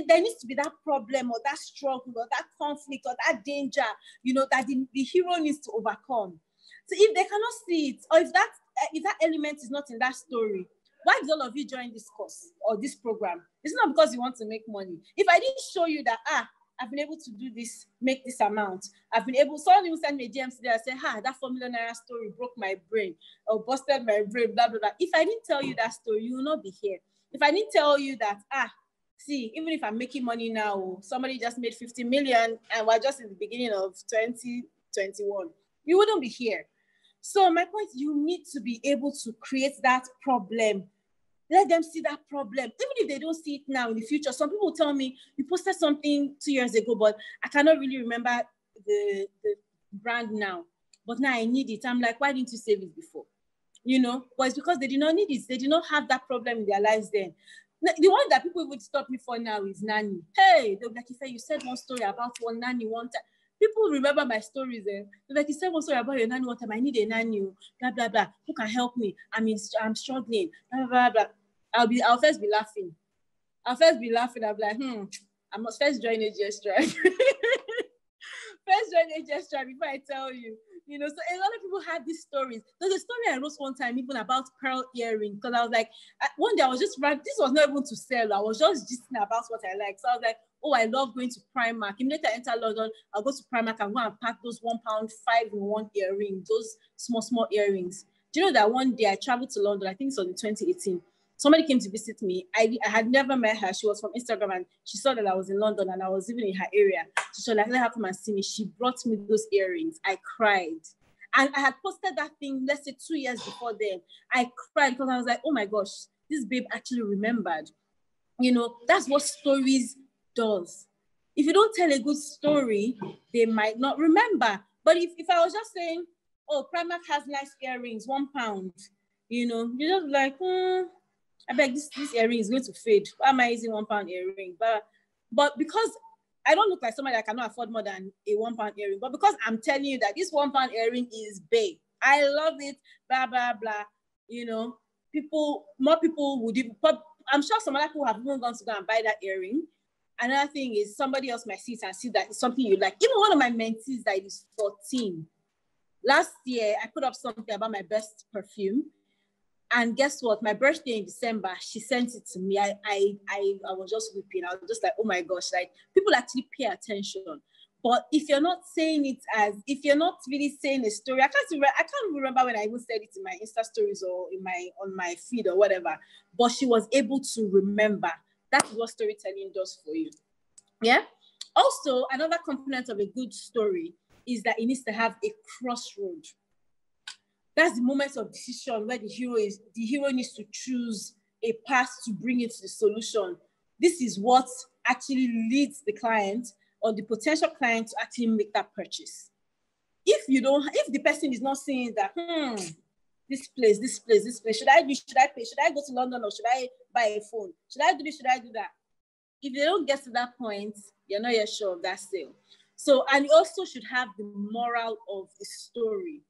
there needs to be that problem or that struggle or that conflict or that danger, that the hero needs to overcome. So if they cannot see it, or if that element is not in that story, why did all of you join this course or this program? It's not because you want to make money. If I didn't show you that, I've been able to do this, make this amount. Someone even sent me a DM today and said, that 4 million naira story broke my brain or busted my brain, blah, blah, blah. If I didn't tell you that story, you will not be here. If I didn't tell you that, see, even if I'm making money now, somebody just made 50 million and we're just in the beginning of 2021, you wouldn't be here. So my point, you need to be able to create that problem. Let them see that problem. Even if they don't see it now in the future. Some people tell me, you posted something 2 years ago, but I cannot really remember the brand now. But now I need it. I'm like, why didn't you save it before? But it's because they did not need it. They did not have that problem in their lives then. The one that people would stop me for now is nanny. Hey, they'll be like, Ife, you said one story about one nanny one time. People remember my stories. Like, you said one story about your nanny one time. I need a nanny, blah, blah, blah. Who can help me? I'm struggling, blah, blah, blah. I'll first be laughing. I'll be like, I must first join AGS Tribe. First join AGS Tribe before I tell you. So a lot of people had these stories. There's a story I wrote one time even about pearl earring, because I was like, one day I was just this was not even to sell. I was just gisting about what I like. So I was like, I love going to Primark. Immediately I enter London, I'll go to Primark and go and pack those £1 5-in-1 earrings, those small earrings. Do you know that one day I traveled to London, I think it's on 2018. Somebody came to visit me. I had never met her. She was from Instagram and she saw that I was in London and I was even in her area. So she was like, let her come and see me. She brought me those earrings. I cried. And I had posted that thing, let's say 2 years before then. I cried because I was like, oh my gosh, this babe actually remembered. You know, that's what stories does. If you don't tell a good story, they might not remember. But if I was just saying, oh, Primark has nice earrings, £1, you know, you're just like, I beg, this earring is going to fade. Why am I using £1 earring? But because I don't look like somebody that cannot afford more than a £1 earring, but because I'm telling you that this £1 earring is big, I love it, blah, blah, blah, you know, more people would even, but I'm sure some other people have even gone to go and buy that earring. Another thing is somebody else might see it and see that it's something you like. Even one of my mentees that is 14, last year, I put up something about my best perfume. And guess what? My birthday in December, she sent it to me. I was just weeping. I was just like, oh my gosh, like people actually pay attention. But if you're not saying it if you're not really saying a story, I can't remember when I even said it in my Insta stories or on my feed or whatever, but she was able to remember. That's what storytelling does for you. Yeah. Also, another component of a good story is that it needs to have a crossroad. That's the moment of decision where the hero needs to choose a path to bring it to the solution. This is what actually leads the client or the potential client to actually make that purchase. If the person is not saying that, this place, should I pay? Should I go to London or should I buy a phone? Should I do this? Should I do that? If they don't get to that point, you're not yet sure of that sale. So, and you also should have the moral of the story.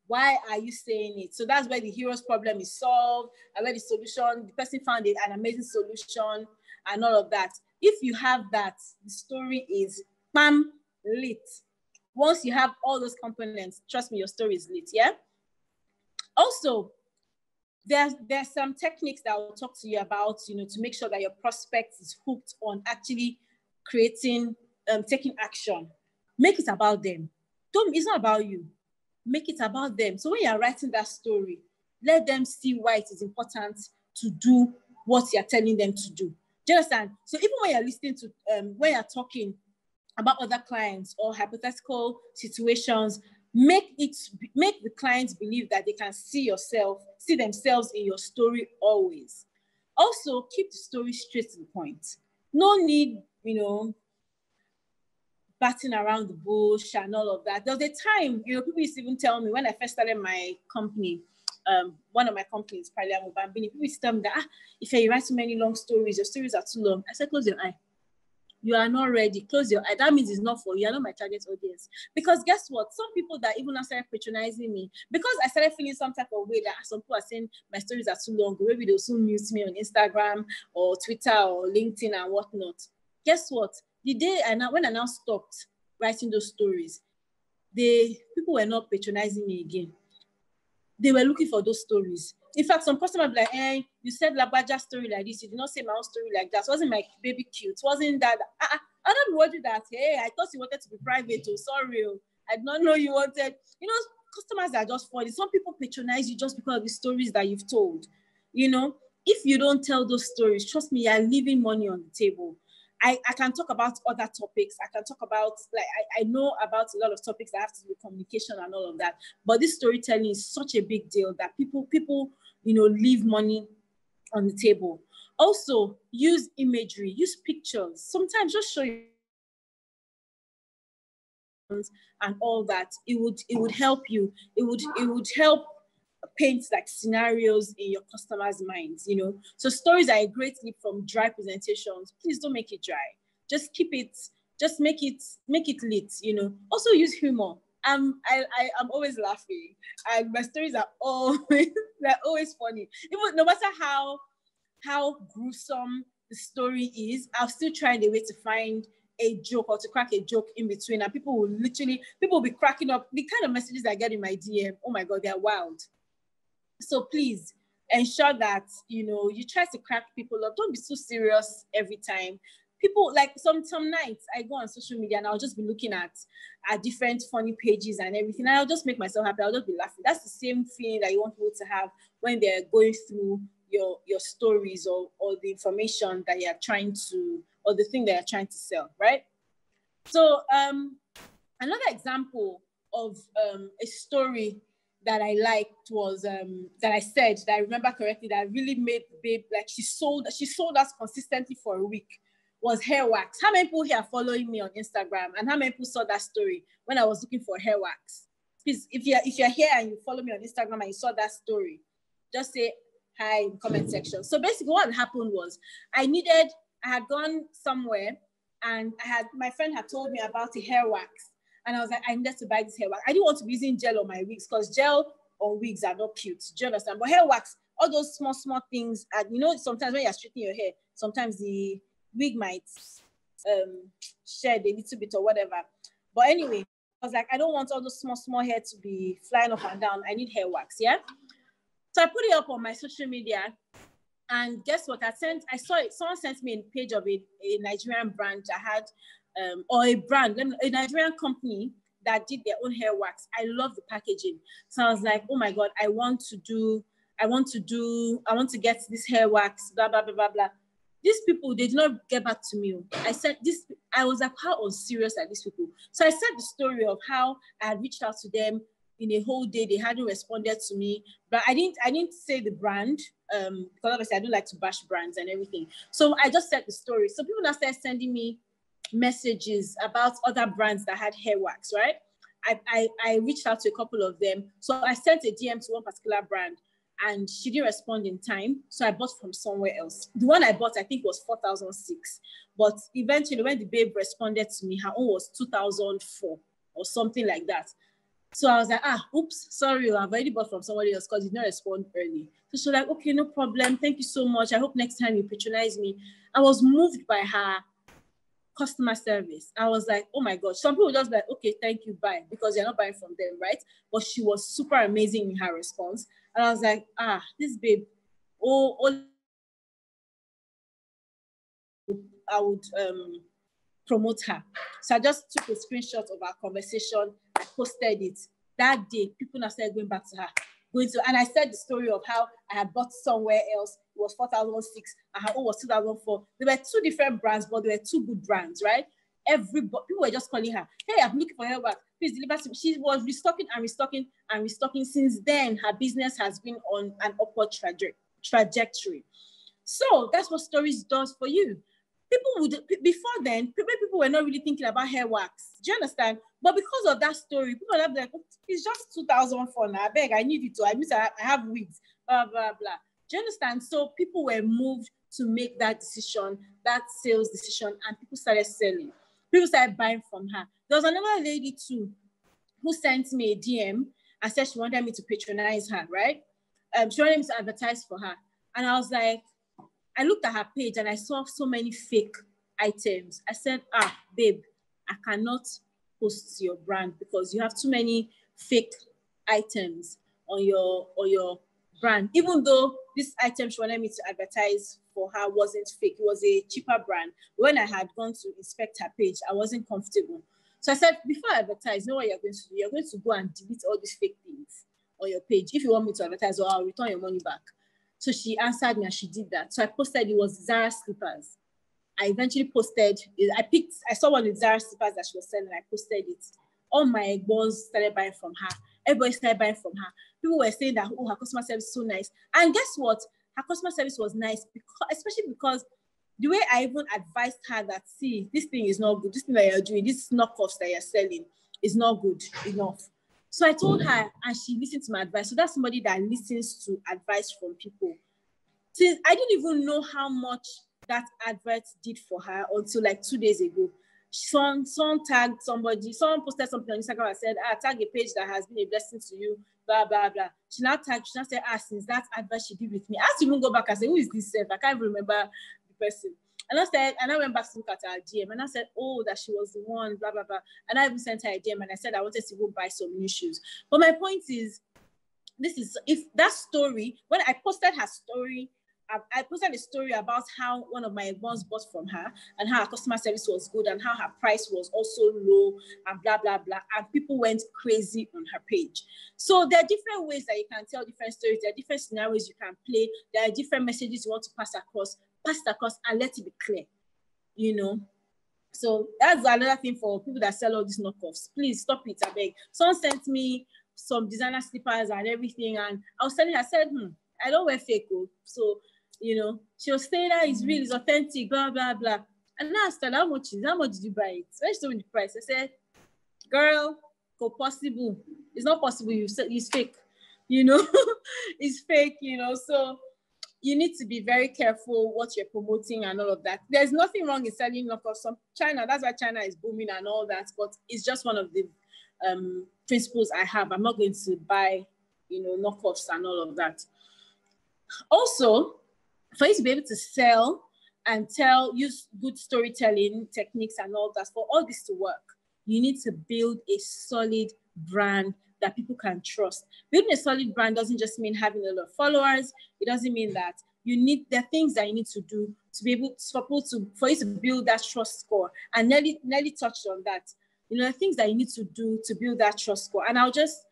Why are you saying it? So that's where the hero's problem is solved, and where the solution, the person found an amazing solution and all of that. If you have that, the story is bam, lit. Once you have all those components, trust me, your story is lit, yeah? Also, there's some techniques that I'll talk to you about, you know, to make sure that your prospect is hooked on actually creating, taking action. Make it about them. It's not about you. Make it about them. So when you're writing that story, let them see why it is important to do what you're telling them to do. Do you understand? So even when you're listening to, when you're talking about other clients or hypothetical situations, make the clients believe that they can see themselves in your story always. Also, keep the story straight to the point. No need, you know, batting around the bush and all of that. There was a time, you know, people used to even tell me when I first started my company, one of my companies, Paliamo Bambini, people used to tell me that, if you write too many long stories, your stories are too long. I said, close your eye. You are not ready. Close your eye. That means it's not for you. You're not my target audience. Because guess what? Some people that even started patronizing me, because I started feeling some type of way that some people are saying my stories are too long, or maybe they'll soon mute me on Instagram or Twitter or LinkedIn and whatnot. Guess what? The day when I now stopped writing those stories, people were not patronizing me again. They were looking for those stories. In fact, some customers were like, hey, you said Labaja's story like this. You did not say my own story like that. It wasn't my baby cute. Wasn't that? I don't want you that. Hey, I thought you wanted to be private. Oh, sorry. I did not know you wanted. You know, customers are just funny. Some people patronize you just because of the stories that you've told. You know, if you don't tell those stories, trust me, you're leaving money on the table. I can talk about other topics. I can talk about, like, I know about a lot of topics that have to do with communication and all of that. But this storytelling is such a big deal that people, you know, leave money on the table. Also, use imagery, use pictures. Sometimes just show you and all that. It would help you. It would help paint like scenarios in your customers' minds, you know. So stories are a great leap from dry presentations. Please don't make it dry. Just keep it, just make it lit, you know. Also use humor. I'm always laughing, and my stories are always they're always funny. Even no matter how gruesome the story is, I'll still try the way to find a joke or to crack a joke in between, and people will be cracking up. The kind of messages I get in my DM, oh my God, they're wild. So please ensure that, you know, you try to crack people up. Don't be so serious every time. People, like some nights I go on social media and I'll just be looking at different funny pages and everything. And I'll just make myself happy. I'll just be laughing. That's the same feeling that you want people to have when they're going through your stories or the information that you're trying to, or the thing that you're trying to sell, right? So another example of a story that I liked was that I said that I remember correctly that really made Babe, like she sold us consistently for a week, was hair wax. How many people here are following me on Instagram, and how many people saw that story when I was looking for hair wax? Please, if you're here and you follow me on Instagram and you saw that story, just say hi in the comment section. So basically what happened was I had gone somewhere and my friend had told me about a hair wax. And I was like, I needed to buy this hair wax. I didn't want to be using gel on my wigs because gel on wigs are not cute. Do you understand? But hair wax, all those small things. And you know, sometimes when you're straightening your hair, sometimes the wig might shed a little bit or whatever. But anyway, I was like, I don't want all those small hair to be flying up and down. I need hair wax, yeah? So I put it up on my social media. And guess what? I saw it. Someone sent me a page of a Nigerian brand that had or a Nigerian company that did their own hair wax. I love the packaging. So I was like, oh my God, I want to get this hair wax, blah, blah, blah, blah, blah. These people, they did not get back to me. I was like, how unserious are these people? So I said the story of how I had reached out to them in a whole day. They hadn't responded to me, but I didn't say the brand because obviously I don't like to bash brands and everything. So I just said the story. So people now started sending me messages about other brands that had hair wax, right? I reached out to a couple of them. So I sent a DM to one particular brand and she didn't respond in time. So I bought from somewhere else. The one I bought, I think was 4,006. But eventually when the Babe responded to me, her own was 2,004 or something like that. So I was like, oops, sorry, I've already bought from somebody else because you did not respond early. So she was like, okay, no problem. Thank you so much. I hope next time you patronize me. I was moved by her customer service. I was like, oh my God. Some people just like, okay, thank you, bye, because you're not buying from them, right? But she was super amazing in her response. And I was like, this Babe, I would promote her. So I just took a screenshot of our conversation. I posted it. That day, people now started going back to her. And I said the story of how I had bought somewhere else. It was 4,006 and her own was 2,004. There were two different brands, but they were two good brands, right? People were just calling her, hey, I'm looking for hair wax. Please deliver to me. She was restocking and restocking and restocking. Since then, her business has been on an upward trajectory. So that's what Stories does for you. Before then, people were not really thinking about hair wax. Do you understand? But because of that story, people are like, it's just 2,004 now. I beg, I need it to. I have wigs, blah, blah, blah. Do you understand? So people were moved to make that decision, that sales decision, and people started selling. People started buying from her. There was another lady too who sent me a DM and said she wanted me to patronize her, right? She wanted me to advertise for her. And I was like, I looked at her page and I saw so many fake items. I said, Babe, I cannot post your brand because you have too many fake items on your brand. Even though this item she wanted me to advertise for her wasn't fake, it was a cheaper brand. When I had gone to inspect her page, I wasn't comfortable. So I said, before I advertise, know what you're going to do? You're going to go and delete all these fake things on your page. If you want me to advertise, or I'll return your money back. So she answered me and she did that. So I posted, it was Zara slippers. I eventually posted, I saw one with Zara slippers that she was selling. I posted it. All my boys started buying from her. Everybody started buying from her. People were saying that, her customer service is so nice. And guess what? Her customer service was nice, especially because the way I even advised her that, see, this thing is not good. This thing that you're doing, this knockoffs that you're selling is not good enough. So I told her, and she listened to my advice. So that's somebody that listens to advice from people. Since I didn't even know how much that advert did for her until like 2 days ago. Someone tagged somebody, someone posted something on Instagram and said, tag a page that has been a blessing to you, blah, blah, blah. She now said, since that advert she did with me, I have to even go back and say, who is this self? I can't even remember the person. And I went back to look at her DM and I said, that she was the one, blah, blah, blah. And I even sent her a DM and I said I wanted to go buy some new shoes. But my point is, if that story, when I posted her story, I posted a story about how one of my ones bought from her and how her customer service was good and how her price was also low and blah, blah, blah. And people went crazy on her page. So there are different ways that you can tell different stories. There are different scenarios you can play. There are different messages you want to pass it across and let it be clear, So that's another thing for people that sell all these knockoffs. Please stop it, I beg. Someone sent me some designer slippers and everything. And I was telling her, I said, I don't wear fake. So, you know, she was saying that it's real, it's authentic, blah, blah, blah. And I asked her, how much did you buy it? When she told me the price, I said, girl, go possible. It's not possible. You said it's fake, you know, it's fake, you know. So you need to be very careful what you're promoting and all of that. There's nothing wrong in selling knockoffs from China. That's why China is booming and all that. But it's just one of the principles I have. I'm not going to buy, you know, knockoffs and all of that. Also, for you to be able to sell and use good storytelling techniques and all that, for all this to work, you need to build a solid brand that people can trust. Building a solid brand doesn't just mean having a lot of followers. It doesn't mean that. There are things that you need to do to be able for you to build that trust score. And Nelly touched on that. You know, the things that you need to do to build that trust score. And I'll just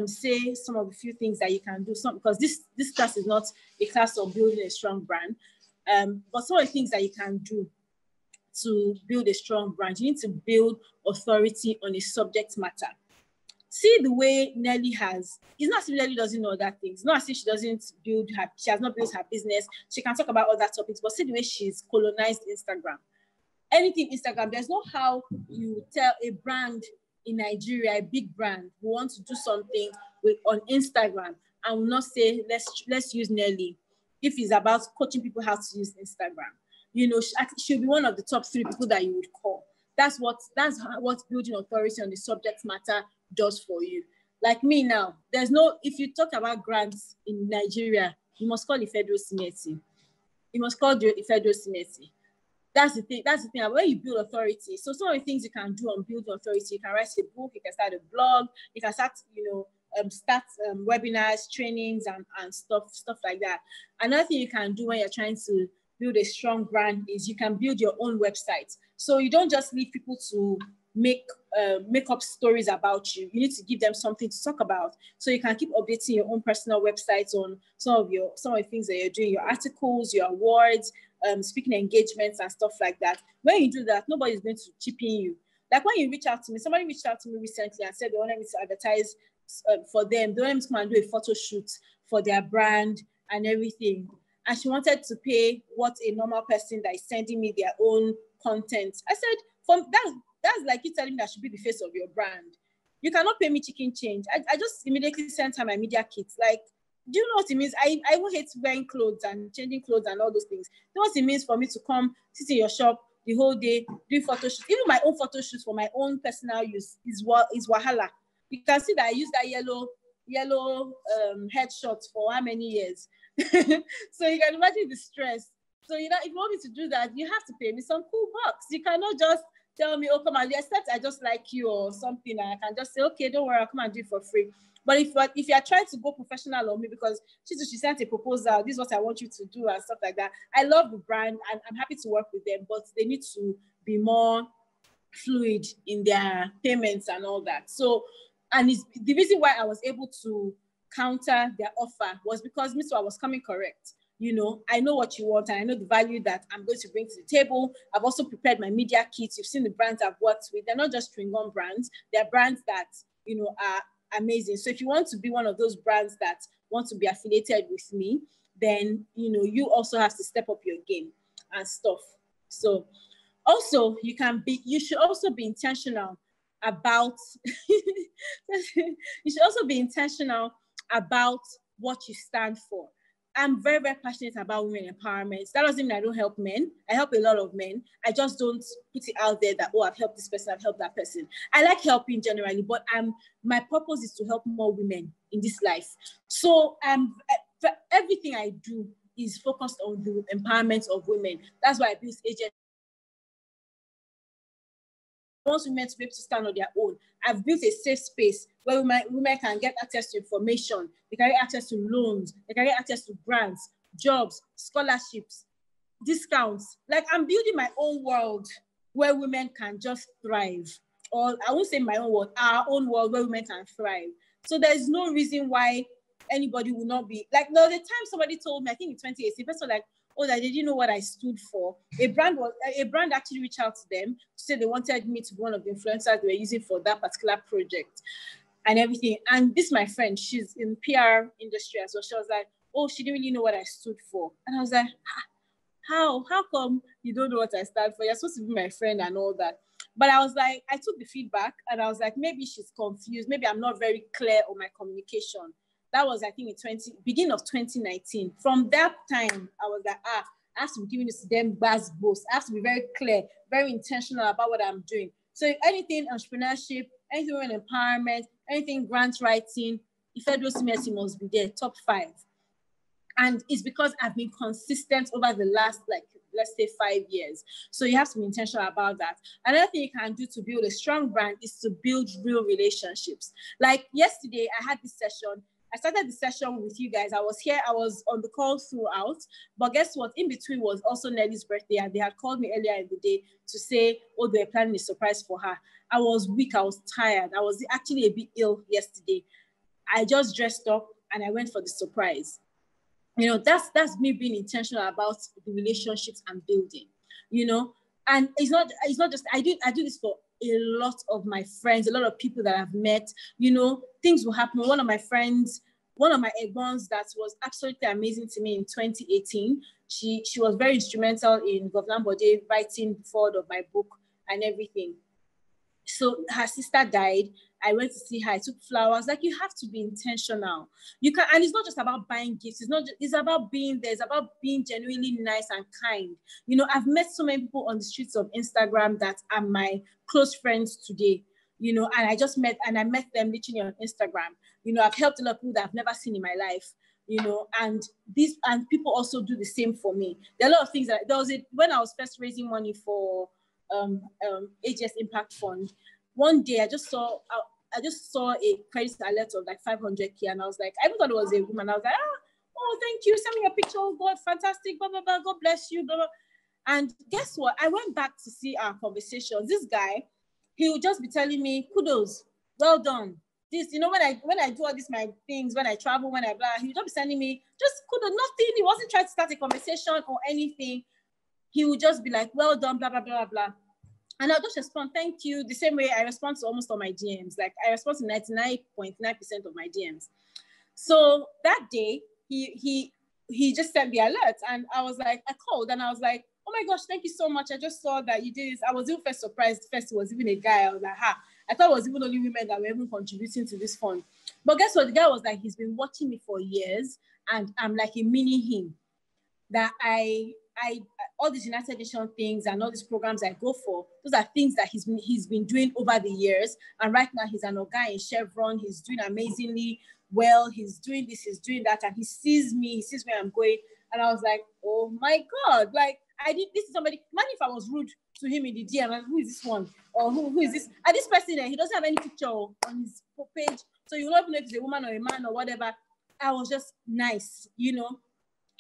say some of the few things that you can do. Because this class is not a class on building a strong brand. But some of the things that you can do to build a strong brand, you need to build authority on a subject matter. See the way Nelly has, it's not as if Nelly doesn't know other things. It's not as if she has not built her business. She can talk about other topics, but see the way she's colonized Instagram. Anything Instagram, there's no how you tell a brand in Nigeria, a big brand, who wants to do something on Instagram and will not say, let's use Nelly, if it's about coaching people how to use Instagram. You know, she'll be one of the top 3 people that you would call. That's what building authority on the subject matter does for you. Like me now, if you talk about grants in Nigeria, you must call the federal Simeti. You must call the federal Simeti. That's the thing. When you build authority, so some of the things you can do on building authority, you can write a book, you can start a blog, you can start, webinars, trainings, and stuff like that. Another thing you can do when you're trying to build a strong brand is you can build your own website. So you don't just leave people to make up stories about you. You need to give them something to talk about. So you can keep updating your own personal websites on some of the things that you're doing, your articles, your awards, speaking engagements and stuff like that. When you do that, nobody's going to chip in you. Like when you reach out to me, somebody reached out to me recently and said they wanted me to advertise for them. They wanted me to come and do a photo shoot for their brand and everything. And she wanted to pay what a normal person that is sending me their own content. I said, that's like you telling me that I should be the face of your brand. You cannot pay me chicken change. I just immediately sent her my media kits. Like, do you know what it means? I will hate wearing clothes and changing clothes and all those things. You know what it means for me to come, sit in your shop the whole day, do photo shoots. Even my own photo shoots for my own personal use is wahala. You can see that I use that yellow headshot for how many years. So you can imagine the stress. So if you want me to do that, you have to pay me some cool bucks. You cannot just tell me, oh, come on, except I just like you or something. And I can just say, okay, don't worry, I'll come and do it for free. But if you are trying to go professional on me because she sent a proposal, this is what I want you to do and stuff like that. I love the brand and I'm happy to work with them, but they need to be more fluid in their payments and all that. So, and the reason why I was able to counter their offer was because I was coming correct. You know, I know what you want and I know the value that I'm going to bring to the table. I've also prepared my media kits. You've seen the brands I've worked with. They're not just chewing gum brands. They're brands that, you know, are amazing. So if you want to be one of those brands that want to be affiliated with me, then, you know, you also have to step up your game and stuff. So also you should also be intentional about, what you stand for. I'm very, very passionate about women empowerment. That doesn't mean I don't help men. I help a lot of men. I just don't put it out there that, oh, I've helped this person, I've helped that person. I like helping generally, but my purpose is to help more women in this life. So everything I do is focused on the empowerment of women. That's why I built agencies. I want women to be able to stand on their own. I've built a safe space where women can get access to information, they can get access to loans, they can get access to grants, jobs, scholarships, discounts. Like I'm building my own world where women can just thrive. Or I won't say my own world, our own world where women can thrive. So there's no reason why anybody will not be, like the other time somebody told me, I think in 2018, person like, oh, that they didn't know what I stood for. A brand actually reached out to them to say they wanted me to be one of the influencers they were using for that particular project. and everything. And this, my friend, she's in PR industry as well. She was like, oh, she didn't really know what I stood for. And I was like, how come you don't know what I stand for? You're supposed to be my friend and all that. But I was like, I took the feedback and I was like, maybe she's confused. Maybe I'm not very clear on my communication. That was, I think, beginning of 2019. From that time, I was like, I have to be giving this to them buzz boost. I have to be very clear, very intentional about what I'm doing. So if anything entrepreneurship, anything on empowerment, anything grant writing, Ifedros must be there, top 5. And it's because I've been consistent over the last, like, let's say 5 years. So you have to be intentional about that. Another thing you can do to build a strong brand is to build real relationships. Like yesterday, I had this session. I started the session with you guys. I was here. I was on the call throughout. But guess what? In between was also Nelly's birthday. And they had called me earlier in the day to say, oh, they're planning a surprise for her. I was weak. I was tired. I was actually a bit ill yesterday. I just dressed up and I went for the surprise. You know, that's me being intentional about the relationships I'm building, you know. And it's not just, I do this for a lot of my friends, a lot of people that I've met, you know. Things will happen. One of my friends, one of my egbons that was absolutely amazing to me in 2018, she was very instrumental in Governor Bode writing the forward of my book and everything. So her sister died. I went to see her. I took flowers. Like, you have to be intentional. You can, and it's not just about buying gifts. It's about being there. It's about being genuinely nice and kind. You know, I've met so many people on the streets of Instagram that are my close friends today. You know, and I met them literally on Instagram. You know, I've helped a lot of people that I've never seen in my life. You know, and people also do the same for me. There are a lot of things that when I was first raising money for AGS Impact Fund. One day I just saw a credit alert of like 500K, and I was like, I even thought it was a woman. I was like, oh, thank you, send me a picture. Oh God, fantastic, blah blah blah. God bless you, blah blah. And guess what? I went back to see our conversations. This guy, he would just be telling me, kudos, well done. This, you know, when I do all these my things, when I travel, when I blah, he would just be sending me just kudos, nothing. He wasn't trying to start a conversation or anything. He would just be like, well done, blah blah blah blah. And I'll just respond, thank you. The same way I respond to almost all my DMs. Like, I respond to 99.9% of my DMs. So that day, he just sent me an alert. And I was like, I called and I was like, oh my gosh, thank you so much. I just saw that you did this. I was even first surprised. First, it was even a guy. I was like, I thought it was even only women that were even contributing to this fund. But guess what? The guy was like, he's been watching me for years. And I'm like a mini him. That I all these United Nations things and all these programs I go for, those are things that he's been doing over the years. And right now he's an guy in Chevron. He's doing amazingly well. He's doing this, he's doing that. And he sees me, he sees where I'm going. And I was like, oh my God, like this is somebody, imagine if I was rude to him in the DM, like, who is this one? Or who is this? And this person, he doesn't have any picture on his page. So you don't know if it's a woman or a man or whatever. I was just nice, you know?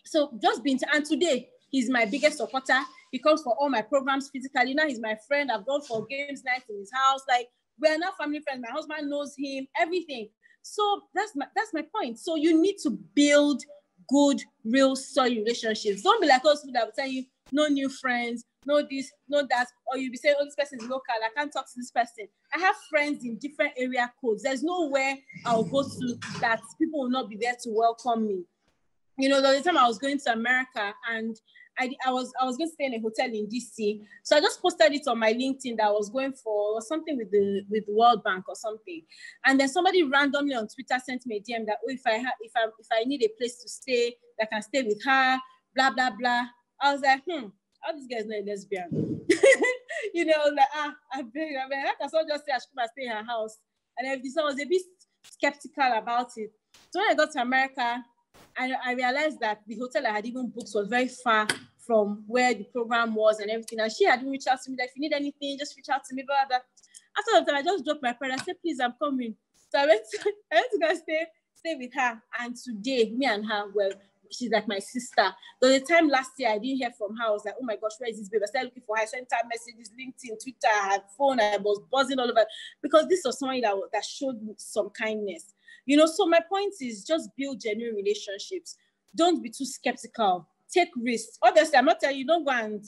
So just being, and today, he's my biggest supporter. He comes for all my programs physically. Now he's my friend. I've gone for games nights in his house. Like, we're now family friends. My husband knows him, everything. So that's my point. So you need to build good, real, solid relationships. Don't be like those people that will tell you, no new friends, no this, no that, or you'll be saying, oh, this person is local, I can't talk to this person. I have friends in different area codes. There's nowhere I'll go to that people will not be there to welcome me. You know, the time I was going to America and I was going to stay in a hotel in DC. So I just posted it on my LinkedIn that I was going for something with the World Bank or something. And then somebody randomly on Twitter sent me a DM that, oh, if I need a place to stay, I can stay with her, blah, blah, blah. I was like, how this guy's not a lesbian? You know, like, I mean, I can just say I should stay in her house. And everything. So I was a bit skeptical about it. So when I got to America, I realized that the hotel I had even booked was very far from where the program was and everything. And she had reached out to me that if you need anything, just reach out to me, blah, blah. After the time, I just dropped my parents. I said, please, I'm coming. So I went to go stay with her. And today, me and her, well, she's like my sister. So the time last year, I didn't hear from her. I was like, oh my gosh, where is this babe? I started looking for her. I sent her messages, LinkedIn, Twitter, her phone. I was buzzing all over because this was somebody that showed me some kindness. You know, so my point is just build genuine relationships. Don't be too skeptical. take risks. Obviously, I'm not telling you, don't go and,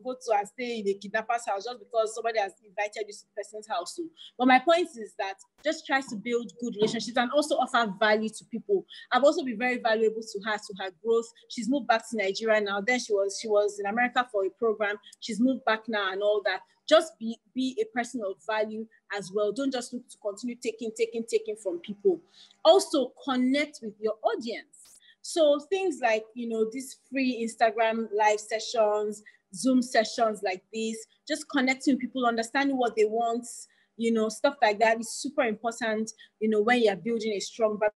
go to and stay in a kidnapper's house just because somebody has invited you to the person's house. But my point is that just try to build good relationships and also offer value to people. I've also been very valuable to her growth. She's moved back to Nigeria now. Then she was in America for a program. She's moved back now and all that. Just be a person of value as well. Don't just look to continue taking from people. Also connect with your audience. So things like, these free Instagram live sessions, Zoom sessions like this, just connecting with people, understanding what they want, stuff like that is super important, when you're building a strong brand.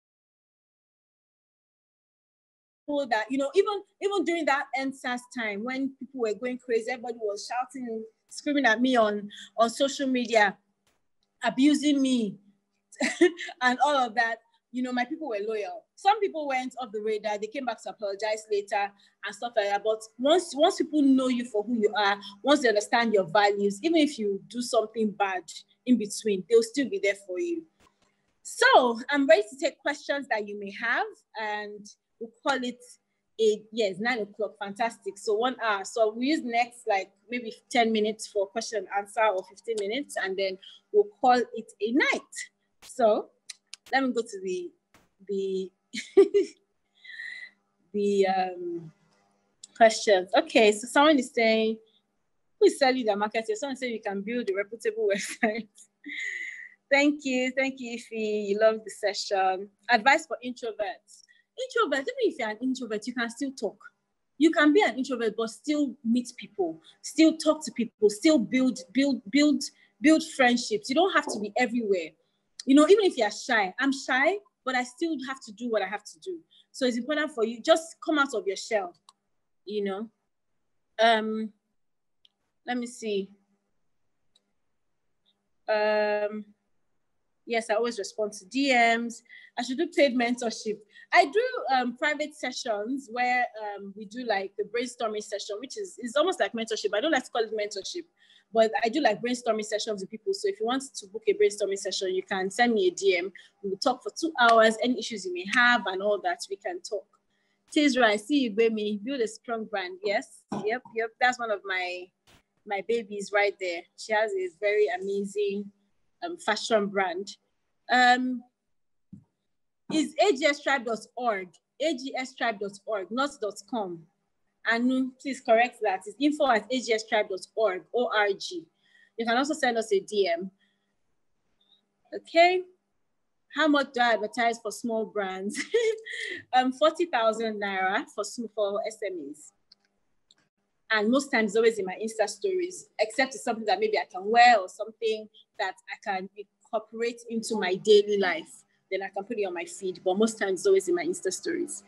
That, even during that NSAS time, when people were going crazy, everybody was shouting, screaming at me on social media, abusing me and all of that. My people were loyal. Some people went off the radar. They came back to apologize later and stuff like that. But once people know you for who you are, once they understand your values, even if you do something bad in between, they'll still be there for you. So I'm ready to take questions that you may have, and we'll call it it's 9 o'clock. Fantastic. So 1 hour. So we use next maybe 10 minutes for question and answer, or 15 minutes, and then we'll call it a night. So let me go to the questions. Okay, so someone is saying, who is selling their market here? Someone said you can build a reputable website. Thank you, Ify. You love the session. Advice for introverts. Introverts, even if you're an introvert, you can still talk. You can be an introvert, but still meet people, still talk to people, still build friendships. You don't have to be everywhere. Even if you're shy, I'm shy, but I still have to do what I have to do. So it's important for you, just come out of your shell, Let me see. Yes, I always respond to DMs. I should do paid mentorship. I do private sessions where we do the brainstorming session, which is almost like mentorship. I don't like to call it mentorship, but I do brainstorming sessions with people. So if you want to book a brainstorming session, you can send me a DM. We will talk for 2 hours, any issues you may have and all that, we can talk. Tizra, I see you, baby. Build a strong brand. Yes, yep. That's one of my babies right there. She has a very amazing fashion brand. Is agstribe.org, agstribe.org, not .com. And please correct that. It's info@agstribe.org, O-R-G. You can also send us a DM. Okay. How much do I advertise for small brands? 40,000 Naira for SMEs. And most times it's always in my Insta stories, except it's something that maybe I can wear or something that I can incorporate into my daily life. Then I can put it on my feed, but most times it's always in my Insta stories.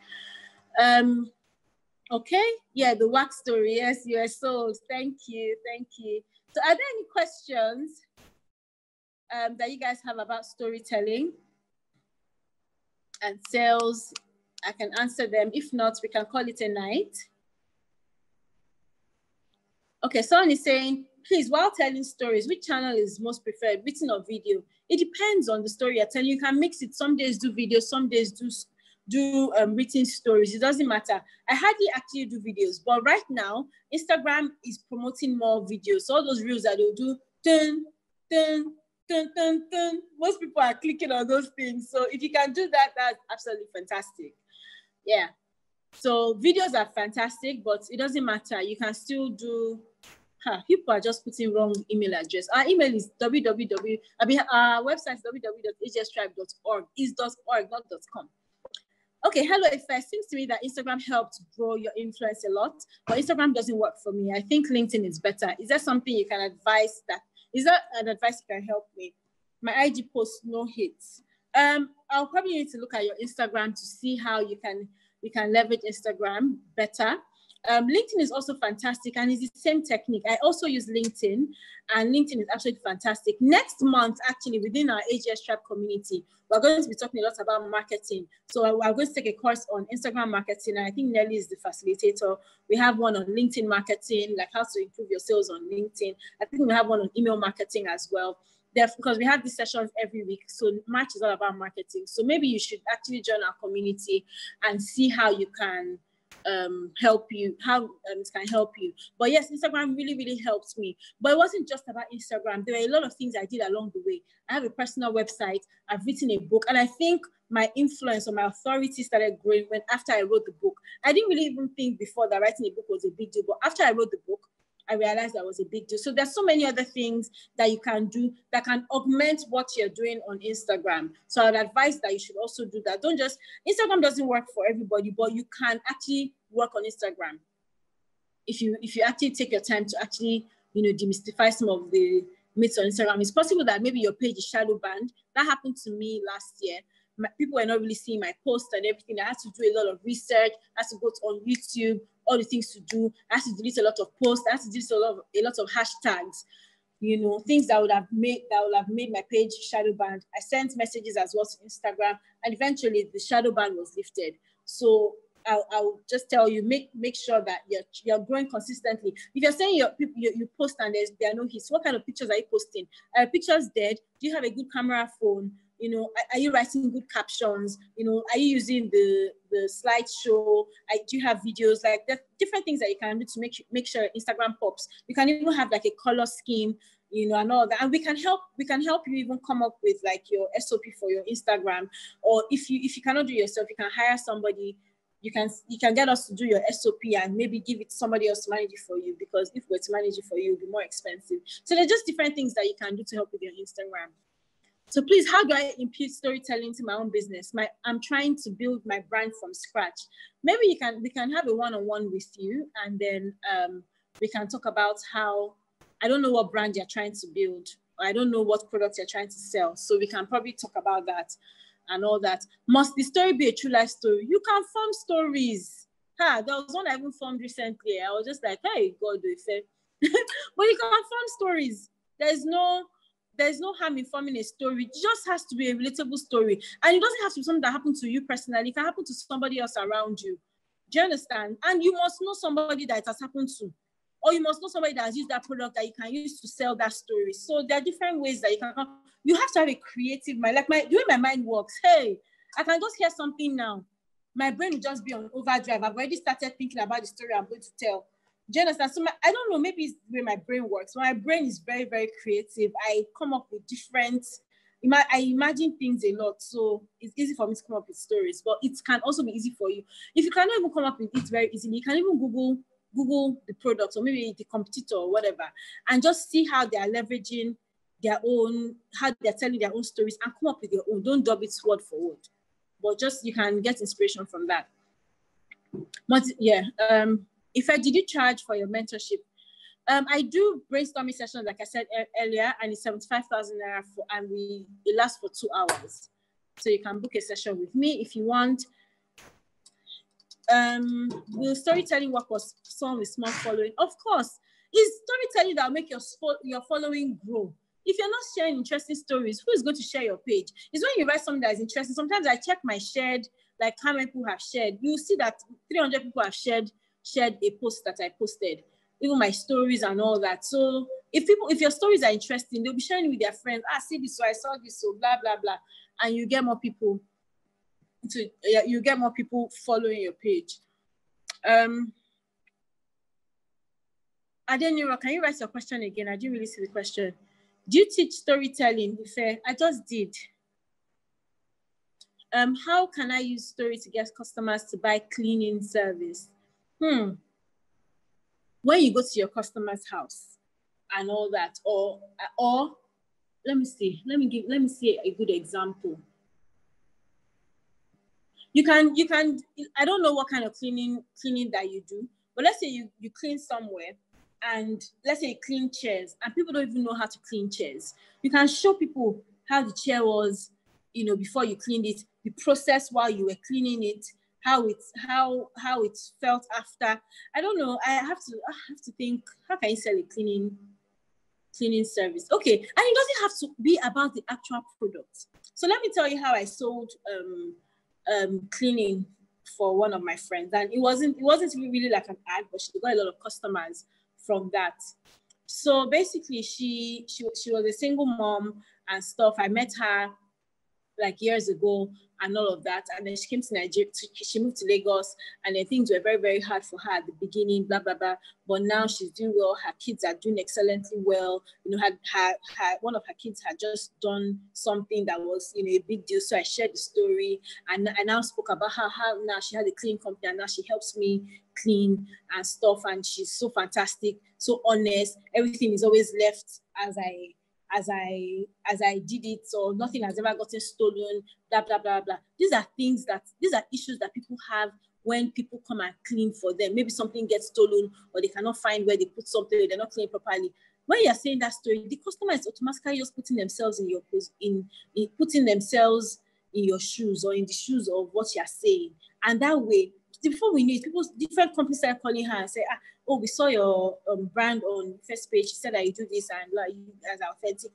Okay, yeah, the wax story. Yes, you are sold. Thank you. So are there any questions that you guys have about storytelling and sales? I can answer them. If not, we can call it a night. Okay, someone is saying, please, while telling stories, which channel is most preferred, written or video? It depends on the story you're telling. You can mix it. Some days do video, some days do written stories. It doesn't matter. I hardly actually do videos, but right now, Instagram is promoting more videos. So all those reels that they'll do, dun, dun, dun, dun, dun. Most people are clicking on those things. So if you can do that, that's absolutely fantastic. Yeah. So videos are fantastic, but it doesn't matter. You can still do, people are just putting wrong email address. Our email is our website is www.agstribe.org. It's .org, not .com. Okay, hello. It seems to me that Instagram helped grow your influence a lot, but Instagram doesn't work for me. I think LinkedIn is better. Is there something you can advise is that an advice you can help me? My IG posts no hits. I'll probably need to look at your Instagram to see how you can leverage Instagram better. LinkedIn is also fantastic and it's the same technique. I also use LinkedIn and LinkedIn is absolutely fantastic. Next month, actually, within our AGS Tribe community, we're going to be talking a lot about marketing. So we're going to take a course on Instagram marketing. And I think Nelly is the facilitator. We have one on LinkedIn marketing, like how to improve your sales on LinkedIn. I think we have one on email marketing as well. Because we have these sessions every week. So March is all about marketing. So maybe you should actually join our community and see how you can help you, how it can help you. But yes, Instagram really helped me. But it wasn't just about Instagram. There were a lot of things I did along the way. I have a personal website, I've written a book, and I think my influence or my authority started growing when after I wrote the book. I didn't really even think before that writing a book was a big deal, but after I wrote the book, I realized that was a big deal. So there's so many other things that you can do that can augment what you're doing on Instagram. So I'd advise that you should also do that. Don't just, Instagram doesn't work for everybody, but you can actually work on Instagram. If you actually take your time to actually, demystify some of the myths on Instagram, it's possible that maybe your page is shadow banned. That happened to me last year. People were not really seeing my posts and everything. I had to do a lot of research. I had to go on YouTube, all the things to do. I had to delete a lot of posts. I had to delete a lot of hashtags, things that would have made my page shadow banned. I sent messages as well to Instagram, and eventually the shadow ban was lifted. So I'll just tell you, make sure that you're growing consistently. If you're saying you post and there are no hits, what kind of pictures are you posting? Are pictures dead? Do you have a good camera phone? Are you writing good captions? Are you using the slideshow? Do you have videos? Like, there's different things that you can do to make sure Instagram pops. You can even have like a color scheme, and all that. And we can help you even come up with like your SOP for your Instagram. Or if you cannot do it yourself, you can hire somebody. You can get us to do your SOP and maybe give it to somebody else to manage it for you, because if we're to manage it for you, it'll be more expensive. So there's just different things that you can do to help with your Instagram. So please, how do I impute storytelling to my own business? I'm trying to build my brand from scratch. Maybe we can have a one-on-one with you, and then we can talk about how, I don't know what brand you're trying to build, or I don't know what product you're trying to sell. So we can probably talk about that and all that. Must the story be a true life story? You can form stories. There was one I even formed recently. I was just like, hey, God, do it. But you can form stories. There's no harm in forming a story. It just has to be a relatable story. And it doesn't have to be something that happened to you personally. It can happen to somebody else around you. Do you understand? And you must know somebody that it has happened to. Or you must know somebody that has used that product that you can use to sell that story. So there are different ways that you have to have a creative mind. Like the way my mind works, hey, I can just hear something now. My brain will just be on overdrive. I've already started thinking about the story I'm going to tell. Do you understand? So I don't know, maybe it's the way my brain works. My brain is very, very creative. I come up with I imagine things a lot. So it's easy for me to come up with stories, but it can also be easy for you. If you cannot even come up with it very easily, you can even Google the product or maybe the competitor or whatever, and just see how they are leveraging their own, how they're telling their own stories, and come up with your own. Don't dub it word for word, but just you can get inspiration from that. But yeah, did you charge for your mentorship? I do brainstorming sessions, like I said earlier, and it's 75,000 naira and it lasts for 2 hours. So you can book a session with me if you want. Will storytelling work for someone with small following? Of course. It's storytelling that will make your following grow. If you're not sharing interesting stories, who is going to share your page? It's when you write something that is interesting. Sometimes I check my shared, like how many people have shared. You'll see that 300 people have shared a post that I posted, even my stories and all that. So if your stories are interesting, they'll be sharing it with their friends. See this, so I saw this, so blah, blah, blah. And you get more people following your page. Adenira, can you write your question again? I didn't really see the question. Do you teach storytelling? I just did. How can I use story to get customers to buy cleaning service? When you go to your customer's house and all that, or let me see a good example. You can, I don't know what kind of cleaning that you do, but let's say you clean somewhere, and let's say you clean chairs and people don't even know how to clean chairs. You can show people how the chair was, before you cleaned it, the process while you were cleaning it, how it felt after. I don't know. I have to think, how can you sell a cleaning service? Okay, and it doesn't have to be about the actual product. So let me tell you how I sold cleaning for one of my friends, and it wasn't really like an ad, but she got a lot of customers from that. So basically, she was a single mom and stuff. I met her like years ago and all of that. And then she came to Nigeria, she moved to Lagos, and then things were very, very hard for her at the beginning, blah, blah, blah. But now she's doing well. Her kids are doing excellently well. You know, one of her kids had just done something that was, you know, a big deal. So I shared the story, and I now spoke about how now she had a clean company, and now she helps me clean and stuff. And she's so fantastic, so honest. Everything is always left as I did it, so nothing has ever gotten stolen, blah, blah, blah, blah. These are issues that people have when people come and clean for them. Maybe something gets stolen, or they cannot find where they put something, or they're not cleaning properly. When you're saying that story, the customer is automatically just putting themselves putting themselves in your shoes, or in the shoes of what you're saying. And that way, before we knew it, different companies started calling her and say, oh, we saw your brand on first page. She said that you do this, and like, you guys are authentic,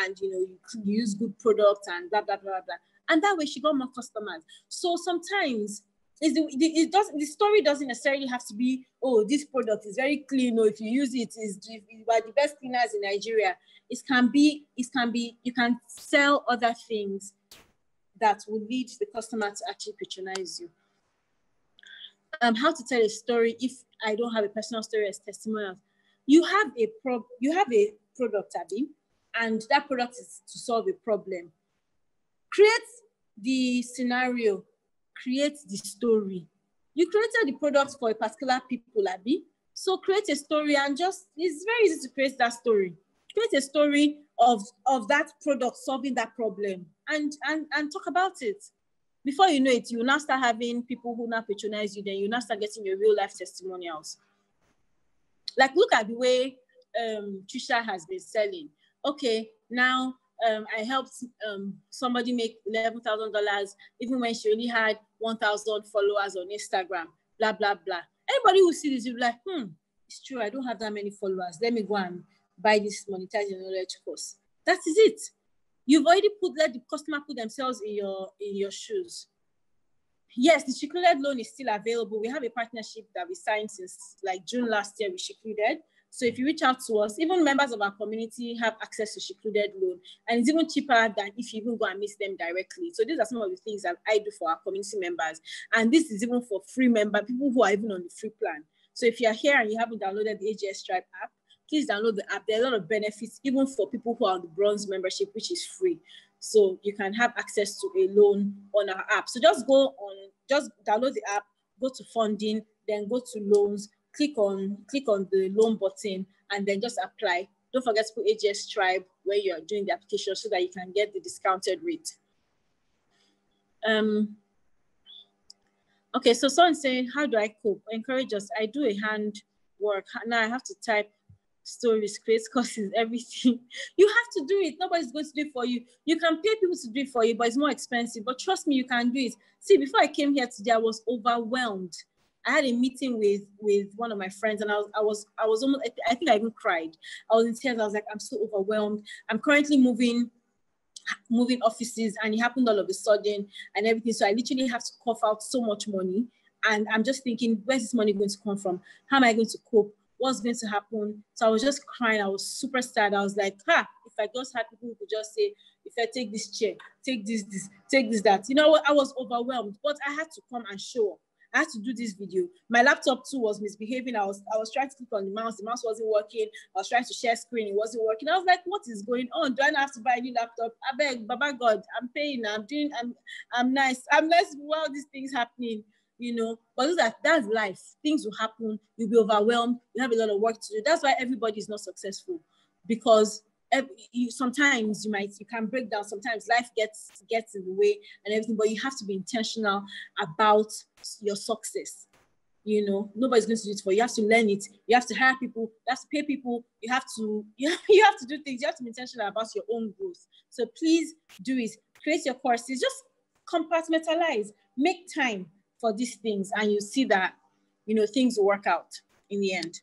and you know, you use good products, and blah, blah, blah, blah. And that way she got more customers. So sometimes the story doesn't necessarily have to be, oh, this product is very clean, or if you use it, you are the best cleaners in Nigeria. It can be, you can sell other things that will lead the customer to actually patronize you. How to tell a story if I don't have a personal story as testimonials. You have a product, Abby, and that product is to solve a problem. Create the scenario, create the story. You created the product for a particular people, Abby. So create a story, and it's very easy to create that story. Create a story of that product solving that problem, and talk about it. Before you know it, you will now start having people who now patronize you. Then you now start getting your real life testimonials. Like, look at the way Trisha has been selling. Okay, now I helped somebody make $11,000, even when she only had 1,000 followers on Instagram, blah, blah, blah. Anybody who sees this, you'll be like, it's true, I don't have that many followers. Let me go and buy this monetizing knowledge course. That is it. You've already let the customer put themselves in your shoes. Yes, the Secluded loan is still available. We have a partnership that we signed since like June last year with Secluded. So if you reach out to us, even members of our community have access to Secluded loan, and it's even cheaper than if you even go and meet them directly. So these are some of the things that I do for our community members. And this is even for free member, people who are even on the free plan. So if you're here and you haven't downloaded the AGS Tribe app, please download the app. There are a lot of benefits, even for people who are on the bronze membership, which is free. So you can have access to a loan on our app. So just download the app, go to funding, then go to loans, click on the loan button, and then just apply. Don't forget to put AGS Tribe where you are doing the application so that you can get the discounted rate. Okay, so someone's saying, how do I cope? Encourage us. I do a hand work. Now I have to type stories, create courses, everything. You have to do it. Nobody's going to do it for you. You can pay people to do it for you, but it's more expensive. But trust me, you can do it. See, before I came here today, I was overwhelmed. I had a meeting with one of my friends, and I was almost, I think I even cried. I was in tears. I was like, I'm so overwhelmed. I'm currently moving offices, and it happened all of a sudden and everything. So I literally have to cough out so much money. And I'm just thinking, where's this money going to come from? How am I going to cope? What's going to happen? So I was just crying. I was super sad. I was like, if I just had people who could just say, if I take this chair, take this, take this, that. You know what? I was overwhelmed, but I had to come and show up. I had to do this video. My laptop too was misbehaving. I was trying to click on the mouse wasn't working. I was trying to share screen, it wasn't working. I was like, what is going on? Do I not have to buy a new laptop? I beg, Baba God, I'm paying, I'm nice. Well, these things happening, you know. But that's life. Things will happen. You'll be overwhelmed. You have a lot of work to do. That's why everybody is not successful, because sometimes you can break down. Sometimes life gets in the way and everything, but you have to be intentional about your success. You know, nobody's going to do it for you. You have to learn it. You have to hire people. You have to pay people. You have to do things. You have to be intentional about your own growth. So please do it. Create your courses. Just compartmentalize. Make time for these things, and you see that, you know, things will work out in the end.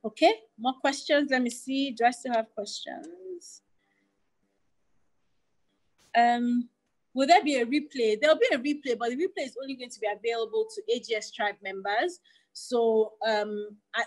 Okay, more questions. Let me see. Do I still have questions? Will there be a replay? There'll be a replay, but the replay is only going to be available to AGS Tribe members. So,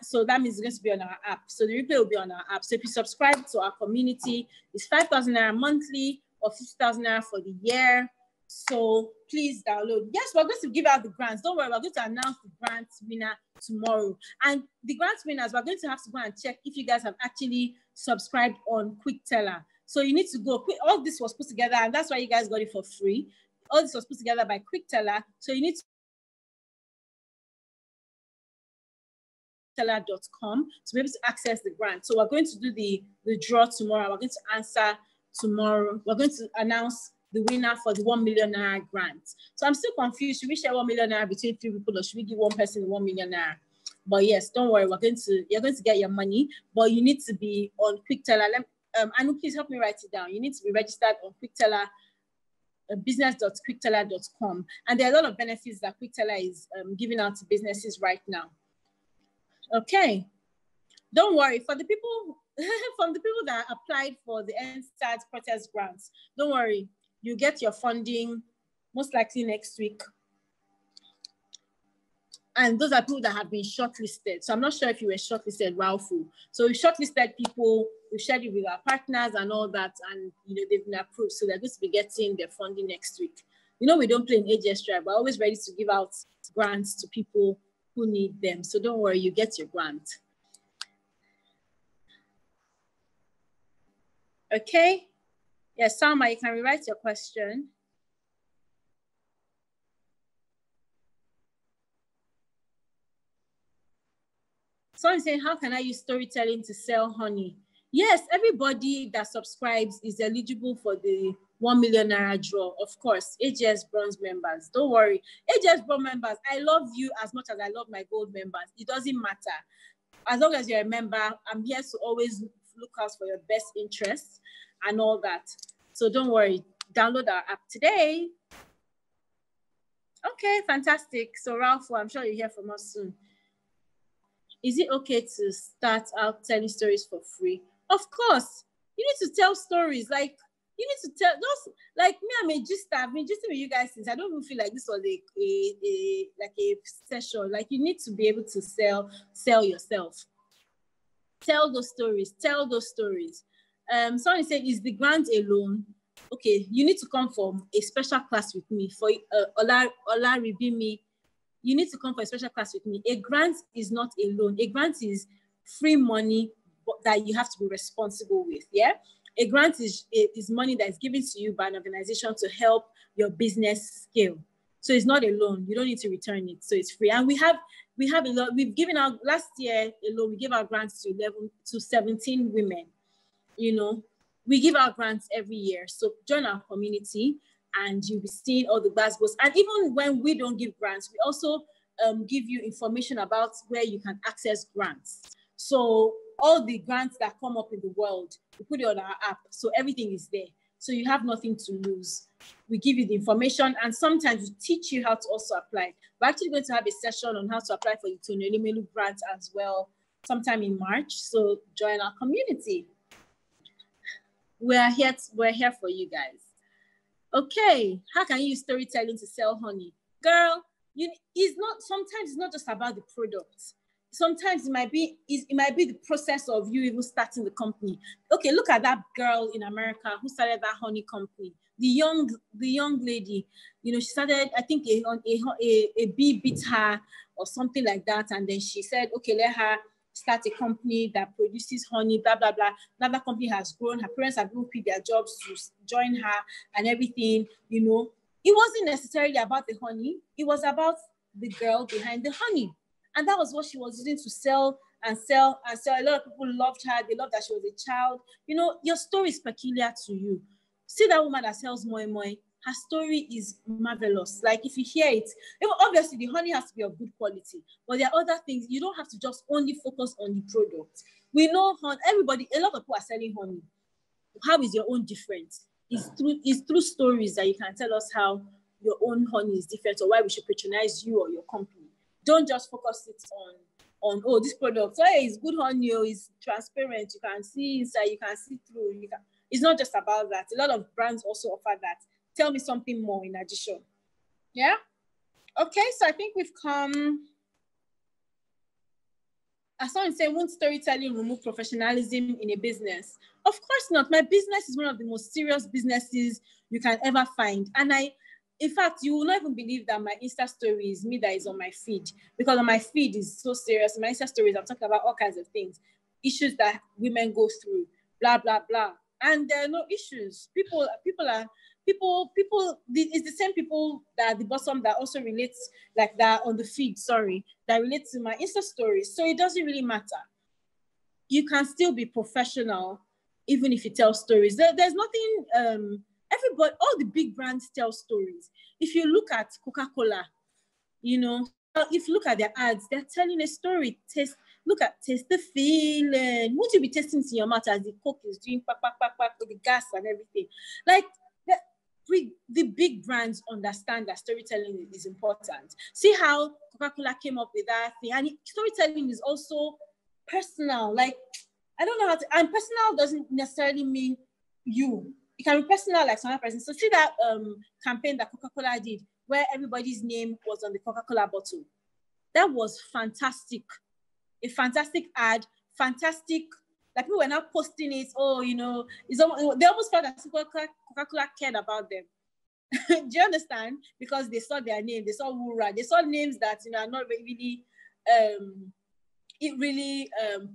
so that means it's going to be on our app. So the replay will be on our app. So if you subscribe to our community, it's 5,000 naira monthly or 50,000 naira for the year. So please download. Yes, we're going to give out the grants. Don't worry, we're going to announce the grant winner tomorrow. And the grant winners, we're going to have to go and check if you guys have actually subscribed on Quick Teller. So you need to go. All this was put together, and that's why you guys got it for free. All this was put together by Quick Teller. So you need to teller.com to be able to access the grant. So we're going to do the draw tomorrow. We're going to answer tomorrow. We're going to announce the winner for the 1 million naira grant. So I'm still confused. Should we share 1 million naira between 3 people, or should we give one person 1 million naira? But yes, don't worry. You're going to get your money, but you need to be on Quick Teller. Anu, please help me write it down. You need to be registered on Quick Teller, business.quickteller.com. And there are a lot of benefits that Quick Teller is giving out to businesses right now. Okay, don't worry. For the people, from the people that applied for the NSTAD protest grants, don't worry. You get your funding most likely next week. And those are people that have been shortlisted. So I'm not sure if you were shortlisted, Ralphu. So we shortlisted people, we shared it with our partners and all that, and they've been approved. So they're going to be getting their funding next week. We don't play in AGS Tribe. We're always ready to give out grants to people who need them. So don't worry, you get your grant. Okay. Yes, Salma, you can rewrite your question. Someone saying, how can I use storytelling to sell honey? Yes, everybody that subscribes is eligible for the 1 million naira draw. Of course, AGS Bronze members. Don't worry. AGS Bronze members, I love you as much as I love my gold members. It doesn't matter. As long as you're a member, I'm here to always look out for your best interests and all that. So don't worry. Download our app today. Okay, fantastic. So Ralph, I'm sure you'll hear from us soon. Is it okay to start out telling stories for free? Of course. You need to tell stories. Like, you need to tell those, like me, I'm a gister. I've been gisting with you guys since I don't even feel like this was a session. Like, you need to be able to sell yourself. Tell those stories. Tell those stories. Someone said, is the grant alone? Okay, you need to come from a special class with me. For Ola Ribimi, you need to come for a special class with me. A grant is not a loan. A grant is free money that you have to be responsible with, yeah? A grant is money that is given to you by an organization to help your business scale. So it's not a loan. You don't need to return it. So it's free. And we have a lot. We've given out, last year alone, we gave our grants to 17 women. We give our grants every year. So join our community and you'll be seeing all the glasses. And even when we don't give grants, we also give you information about where you can access grants. So all the grants that come up in the world, we put it on our app. So everything is there. So you have nothing to lose. We give you the information and sometimes we teach you how to also apply. We're actually going to have a session on how to apply for the Tonelumelu grant as well, sometime in March. So join our community. We're here for you guys. Okay, how can you use storytelling to sell honey? Girl, sometimes it's not just about the product. Sometimes it might be the process of you even starting the company. Okay, look at that girl in America who started that honey company. The young lady, she started, I think a bee bit her or something like that. And then she said, okay, let her start a company that produces honey, blah, blah, blah. Now that company has grown. Her parents have quit their jobs to join her and everything, It wasn't necessarily about the honey. It was about the girl behind the honey. And that was what she was using to sell and sell and sell. A lot of people loved her. They loved that she was a child. Your story is peculiar to you. See that woman that sells moi moi. Her story is marvelous. Like if you hear it, obviously the honey has to be of good quality, but there are other things. You don't have to just only focus on the product. We know a lot of people are selling honey. How is your own different? It's through stories that you can tell us how your own honey is different or why we should patronize you or your company. Don't just focus it on this product. So hey, it's good honey, it's transparent. You can see inside, you can see through. It's not just about that. A lot of brands also offer that. Tell me something more in addition. Yeah? Okay, so I think we've come as someone saying, won't storytelling remove professionalism in a business? Of course not. My business is one of the most serious businesses you can ever find. And in fact, you will not even believe that my Insta story is me that is on my feed, because on my feed is so serious. In my Insta stories, I'm talking about all kinds of things, issues that women go through, blah, blah, blah. And there are no issues. People, it's the same people that at the bottom that also relates like that on the feed, that relates to my Insta stories. So it doesn't really matter. You can still be professional even if you tell stories. There's nothing, everybody, all the big brands tell stories. If you look at Coca-Cola, if you look at their ads, they're telling a story. Taste the feeling. Won't you be tasting in your mouth as the Coke is doing pack with the gas and everything? Like, the big brands understand that storytelling is important. See how Coca-Cola came up with that thing. And storytelling is also personal. Like, I don't know how to, and personal doesn't necessarily mean you. It can be personal like some other person. So see that campaign that Coca-Cola did where everybody's name was on the Coca-Cola bottle. That was fantastic. A fantastic ad, fantastic. Like people were now posting it. Oh, they almost felt that Coca-Cola cared about them. Do you understand? Because they saw their name, they saw Wura, they saw names that are not really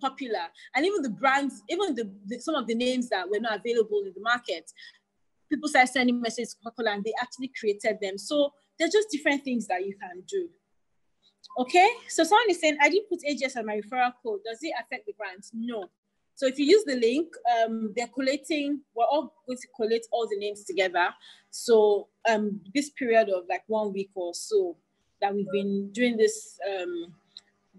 popular. And even the brands, even some of the names that were not available in the market, people started sending messages to Coca-Cola and they actually created them. So they're just different things that you can do. Okay, so someone is saying, I didn't put AGS as my referral code. Does it affect the brands? No. So if you use the link, we're all going to collate all the names together. So this period of like 1 week or so that we've been doing this,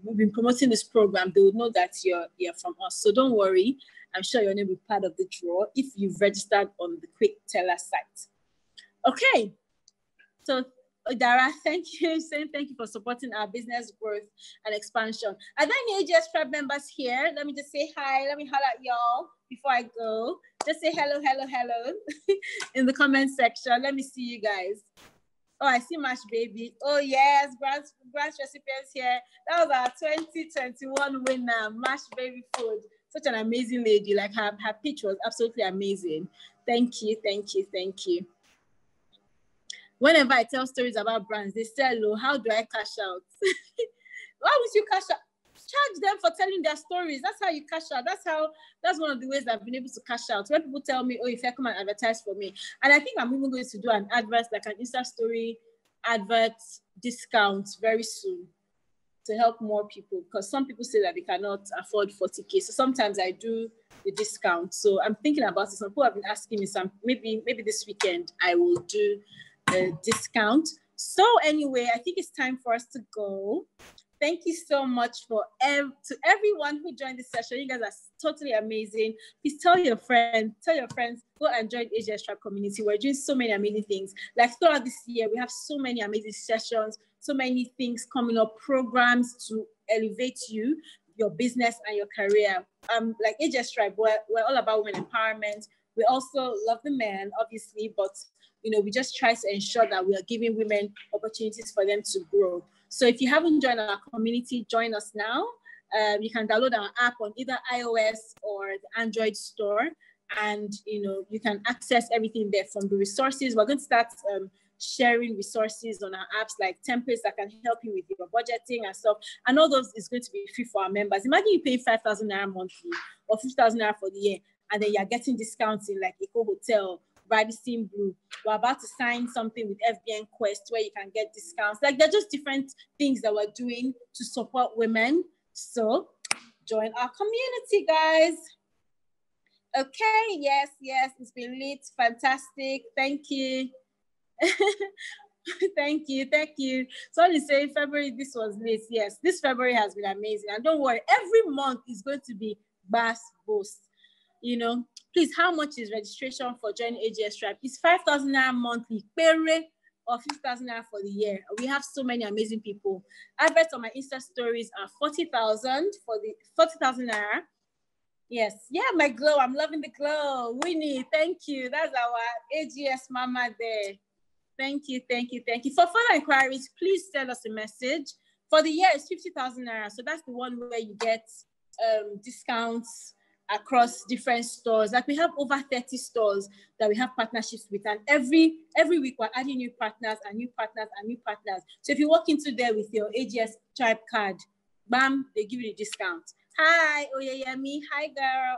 we've been promoting this program, they will know that you're from us. So don't worry. I'm sure your name will be part of the draw if you've registered on the Quick Teller site. Okay. So Dara, thank you. Saying thank you for supporting our business growth and expansion. Are there any AGS Tribe members here? Let me just say hi. Let me holler at y'all before I go. Just say hello in the comment section. Let me see you guys. Oh, I see Mash Baby. Oh, yes, grants recipients here. That was our 2021 winner, Mash Baby Food. Such an amazing lady. Like her pitch was absolutely amazing. Thank you. Whenever I tell stories about brands, they say, hello, how do I cash out? Why would you cash out? Charge them for telling their stories. That's how you cash out. That's one of the ways I've been able to cash out. When people tell me, oh, if I come and advertise for me. And I think I'm even going to do an advert, like an Insta story advert discount very soon to help more people, because some people say that they cannot afford 40K. So sometimes I do the discount. So I'm thinking about it. Some people have been asking me maybe this weekend I will do a discount. So anyway, I think it's time for us to go. Thank you so much to everyone who joined this session. You guys are totally amazing. Please tell your friends, go and join AGS Tribe community. We're doing so many amazing things. Like throughout this year, we have so many amazing sessions, so many things coming up, programs to elevate you, your business and your career. Like AGS Tribe, we're all about women empowerment. We also love the men, obviously, but we just try to ensure that we are giving women opportunities for them to grow. So if you haven't joined our community, join us now. You can download our app on either iOS or the Android store. And, you can access everything there from the resources. We're going to start sharing resources on our apps, like templates that can help you with your budgeting and stuff. And all those is going to be free for our members. Imagine you pay 5,000 Naira monthly or 50,000 Naira for the year, and then you're getting discounts in like Eco Hotel, Radisson Blue. We're about to sign something with FBN Quest where you can get discounts. Like, they're just different things that we're doing to support women. So join our community, guys. Okay, yes, it's been lit. Fantastic. Thank you. Thank you. Someone is saying February, this was lit. Yes, this February has been amazing. And don't worry, every month is going to be bass boost. Please, how much is registration for joining AGS Tribe? It's 5,000 Naira monthly, or 50,000 Naira for the year. We have so many amazing people. Adverts on my Insta stories are 40,000 for the 40,000 Naira. Yes, yeah, my glow. I'm loving the glow. Winnie, thank you. That's our AGS mama there. Thank you. For further inquiries, please send us a message. For the year, it's 50,000 naira. So that's the one where you get discounts across different stores. Like we have over 30 stores that we have partnerships with, and every week we're adding new partners and new partners and new partners. So if you walk into there with your AGS Tribe card, bam, they give you a discount. Hi, Oyeyemi. Hi, girl.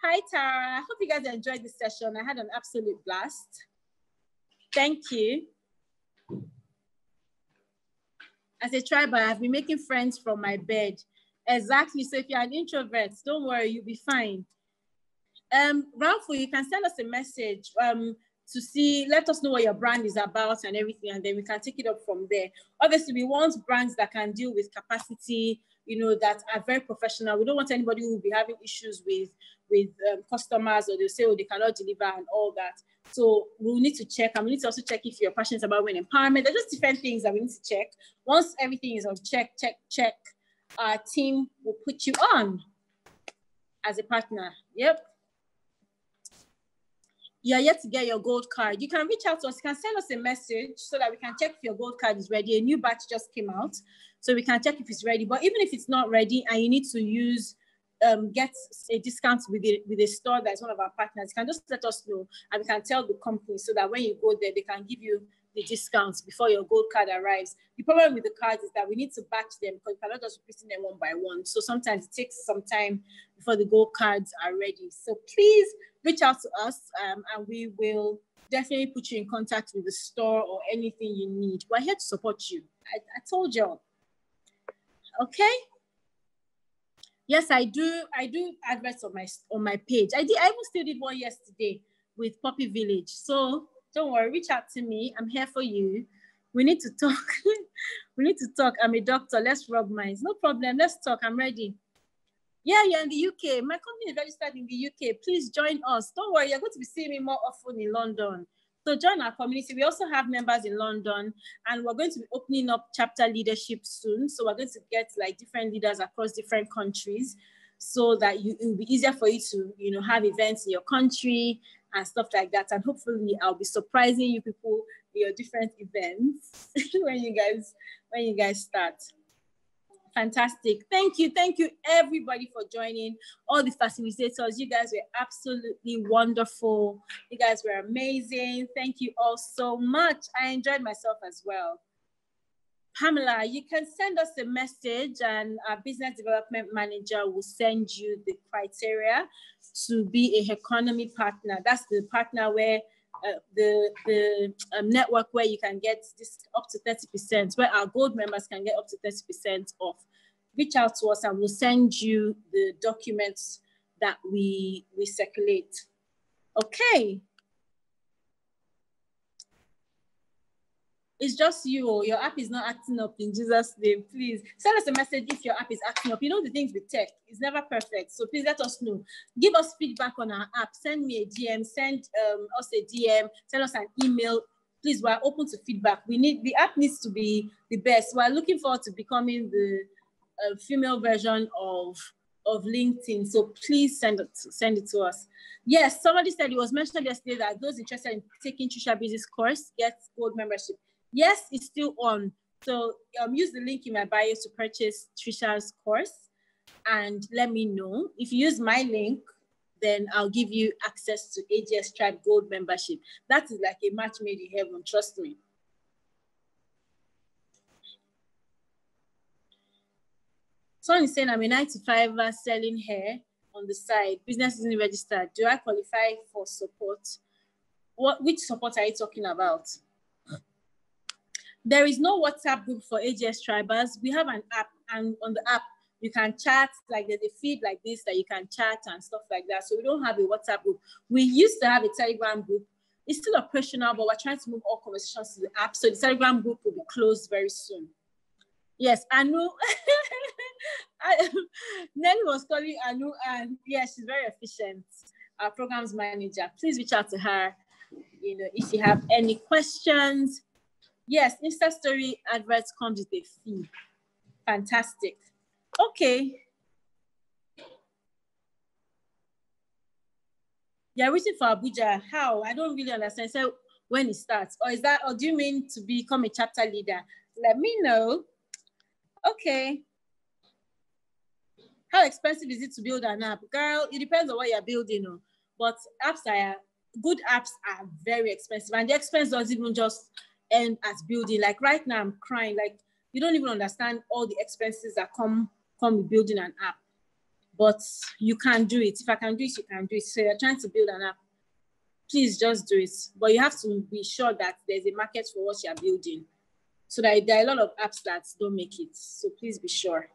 Hi, Tara. Hope you guys enjoyed this session. I had an absolute blast. Thank you. As a tribe, I've been making friends from my bed. Exactly. So if you're an introvert, don't worry, you'll be fine. Ralph, you can send us a message to see, let us know what your brand is about and everything, and then we can take it up from there. Obviously, we want brands that can deal with capacity, you know, that are very professional. We don't want anybody who will be having issues with customers, or they'll say, oh, they cannot deliver and all that. So we'll need to check, and we need to also check if you're passionate about women empowerment. There's just different things that we need to check. Once everything is on check, our team will put you on as a partner. Yep. You're yet to get your gold card. You can reach out to us. You can send us a message so that we can check if your gold card is ready. A new batch just came out, so we can check if it's ready. But even if it's not ready and you need to use, get a discount with a store that's one of our partners, you can just let us know, and we can tell the company so that when you go there, they can give you the discounts before your gold card arrives. The problem with the cards is that we need to batch them because we cannot just repeat them one by one. So sometimes it takes some time before the gold cards are ready. So please reach out to us, and we will definitely put you in contact with the store or anything you need. We're here to support you. I told you. Okay. Yes, I do adverts on my page. I even still did one yesterday with Poppy Village. So don't worry, reach out to me. I'm here for you. We need to talk. We need to talk. I'm a doctor. Let's rub minds. No problem. Let's talk. I'm ready. Yeah, you're in the UK. My company is registered in the UK. Please join us. Don't worry, you're going to be seeing me more often in London. So join our community. We also have members in London, and we're going to be opening up chapter leadership soon. So we're going to get like different leaders across different countries, so that it will be easier for you to, you know, have events in your country and stuff like that. And hopefully I'll be surprising you people in your different events when you guys start. Fantastic. Thank you everybody for joining. All the facilitators, you guys were absolutely wonderful. You guys were amazing. Thank you all so much. I enjoyed myself as well. Pamela, you can send us a message, and our business development manager will send you the criteria to be an economy partner. That's the partner where the network where you can get this up to 30%, where our gold members can get up to 30% off. Reach out to us and we'll send you the documents that we circulate. Okay. It's just you. Your app is not acting up, in Jesus' name. Please send us a message if your app is acting up. You know the things with tech, it's never perfect. So please let us know. Give us feedback on our app. Send me a DM, send us a DM, send us an email. Please, we're open to feedback. The app needs to be the best. We're looking forward to becoming the female version of LinkedIn. So please send it to us. Yes, somebody said, it was mentioned yesterday that those interested in taking Trisha Business course get gold membership. Yes, it's still on. So use the link in my bio to purchase Trisha's course and let me know. If you use my link, then I'll give you access to AGS Tribe Gold membership. That is like a match made in heaven, trust me. Someone is saying I'm a 9-to-5 selling hair on the side. Business isn't registered. Do I qualify for support? Which support are you talking about? There is no WhatsApp group for AGS Tribers. We have an app, and on the app, you can chat, like there's a feed like this that you can chat and stuff like that. So we don't have a WhatsApp group. We used to have a Telegram group. It's still operational, but we're trying to move all conversations to the app. So the Telegram group will be closed very soon. Yes, Anu. Nelly was calling Anu, and yeah, she's very efficient. Our programs manager. Please reach out to her, you know, if you have any questions. Yes, Insta story adverts comes with a fee. Fantastic. Okay. You're waiting for Abuja. How? I don't really understand. So when it starts, or do you mean to become a chapter leader? Let me know. Okay. How expensive is it to build an app? Girl, it depends on what you're building on. But good apps are very expensive. And the expense doesn't even just end at building. Like right now, I'm crying. Like you don't even understand all the expenses that come with building an app. But you can do it. If I can do it, you can do it. So you're trying to build an app, please just do it. But you have to be sure that there's a market for what you're building. So that there are a lot of apps that don't make it. So please be sure.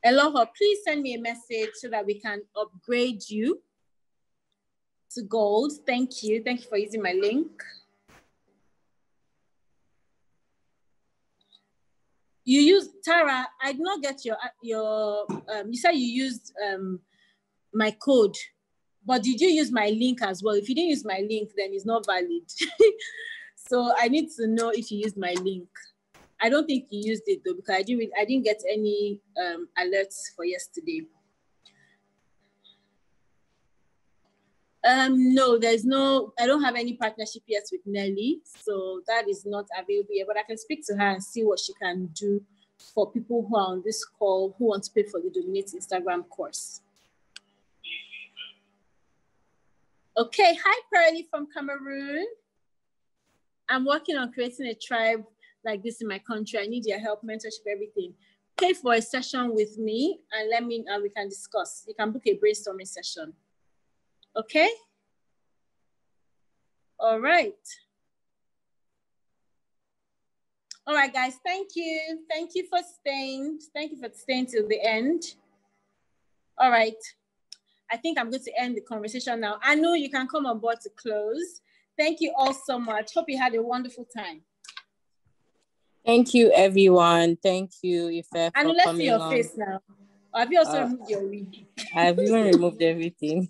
Aloha, please send me a message so that we can upgrade you to gold. Thank you. Thank you for using my link. You used, Tara, I did not get your you said you used my code, but did you use my link as well? If you didn't use my link, then it's not valid. So I need to know if you used my link. I don't think you used it though, because I didn't get any alerts for yesterday. No, I don't have any partnership yet with Nelly, so that is not available yet, but I can speak to her and see what she can do for people who are on this call who want to pay for the Dominate Instagram course. Okay, hi Pearly from Cameroon. I'm working on creating a tribe like this in my country. I need your help, mentorship, everything. Pay for a session with me and we can discuss. You can book a brainstorming session. Okay? All right. All right, guys, thank you. Thank you for staying. Thank you for staying till the end. All right. I think I'm going to end the conversation now. Anu, you can come on board to close. Thank you all so much. Hope you had a wonderful time. Thank you, everyone. Thank you, Ife, Anu, for let's coming see your on. face now. Or have you also removed your wig? I've even removed everything.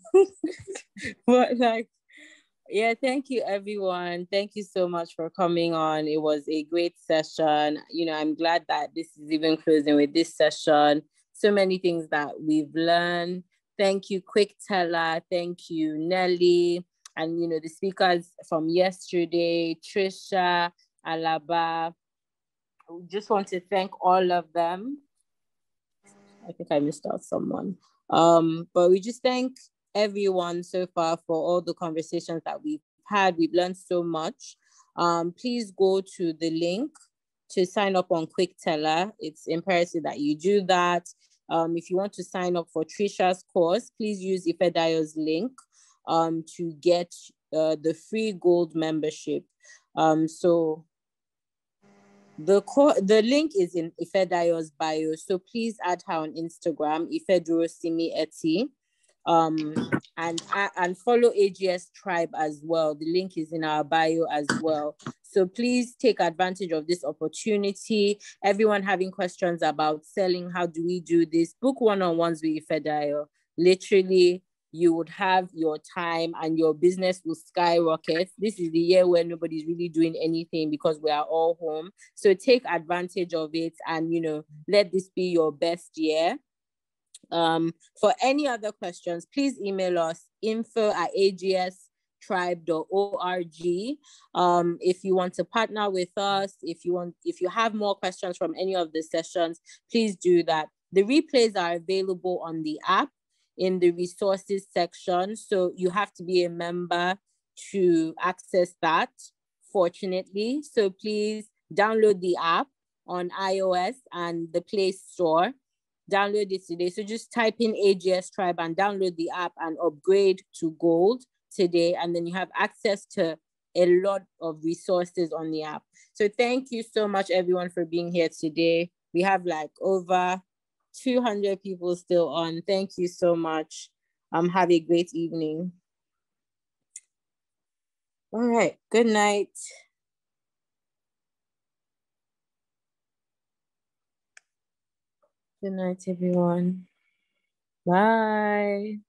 But like, yeah, thank you, everyone. Thank you so much for coming on. It was a great session. You know, I'm glad that this is even closing with this session. So many things that we've learned. Thank you, Quick Teller. Thank you, Nelly. And, you know, the speakers from yesterday, Trisha, Alaba. I just want to thank all of them. I think I missed out someone. But we just thank everyone so far for all the conversations that we've had. We've learned so much. Please go to the link to sign up on Quick Teller. It's imperative that you do that. If you want to sign up for Trisha's course, please use Ifedayo's link to get the free gold membership. So the link is in Ifedayo's bio, so please add her on Instagram, Ifedurosimi and follow AGS Tribe as well. The link is in our bio as well. So please take advantage of this opportunity. Everyone having questions about selling, how do we do this? Book one-on-ones with Ifedayo. Literally, you would have your time and your business will skyrocket. This is the year where nobody's really doing anything because we are all home. So take advantage of it and, you know, let this be your best year. For any other questions, please email us info@agstribe.org. If you want to partner with us, if you have more questions from any of the sessions, please do that. The replays are available on the app in the resources section. So you have to be a member to access that, fortunately. So please download the app on iOS and the Play Store. Download it today. So just type in AGS Tribe and download the app and upgrade to gold today. And then you have access to a lot of resources on the app. So thank you so much, everyone, for being here today. We have like over 200 people still on. Thank you so much. Have a great evening. All right. Good night. Good night, everyone. Bye.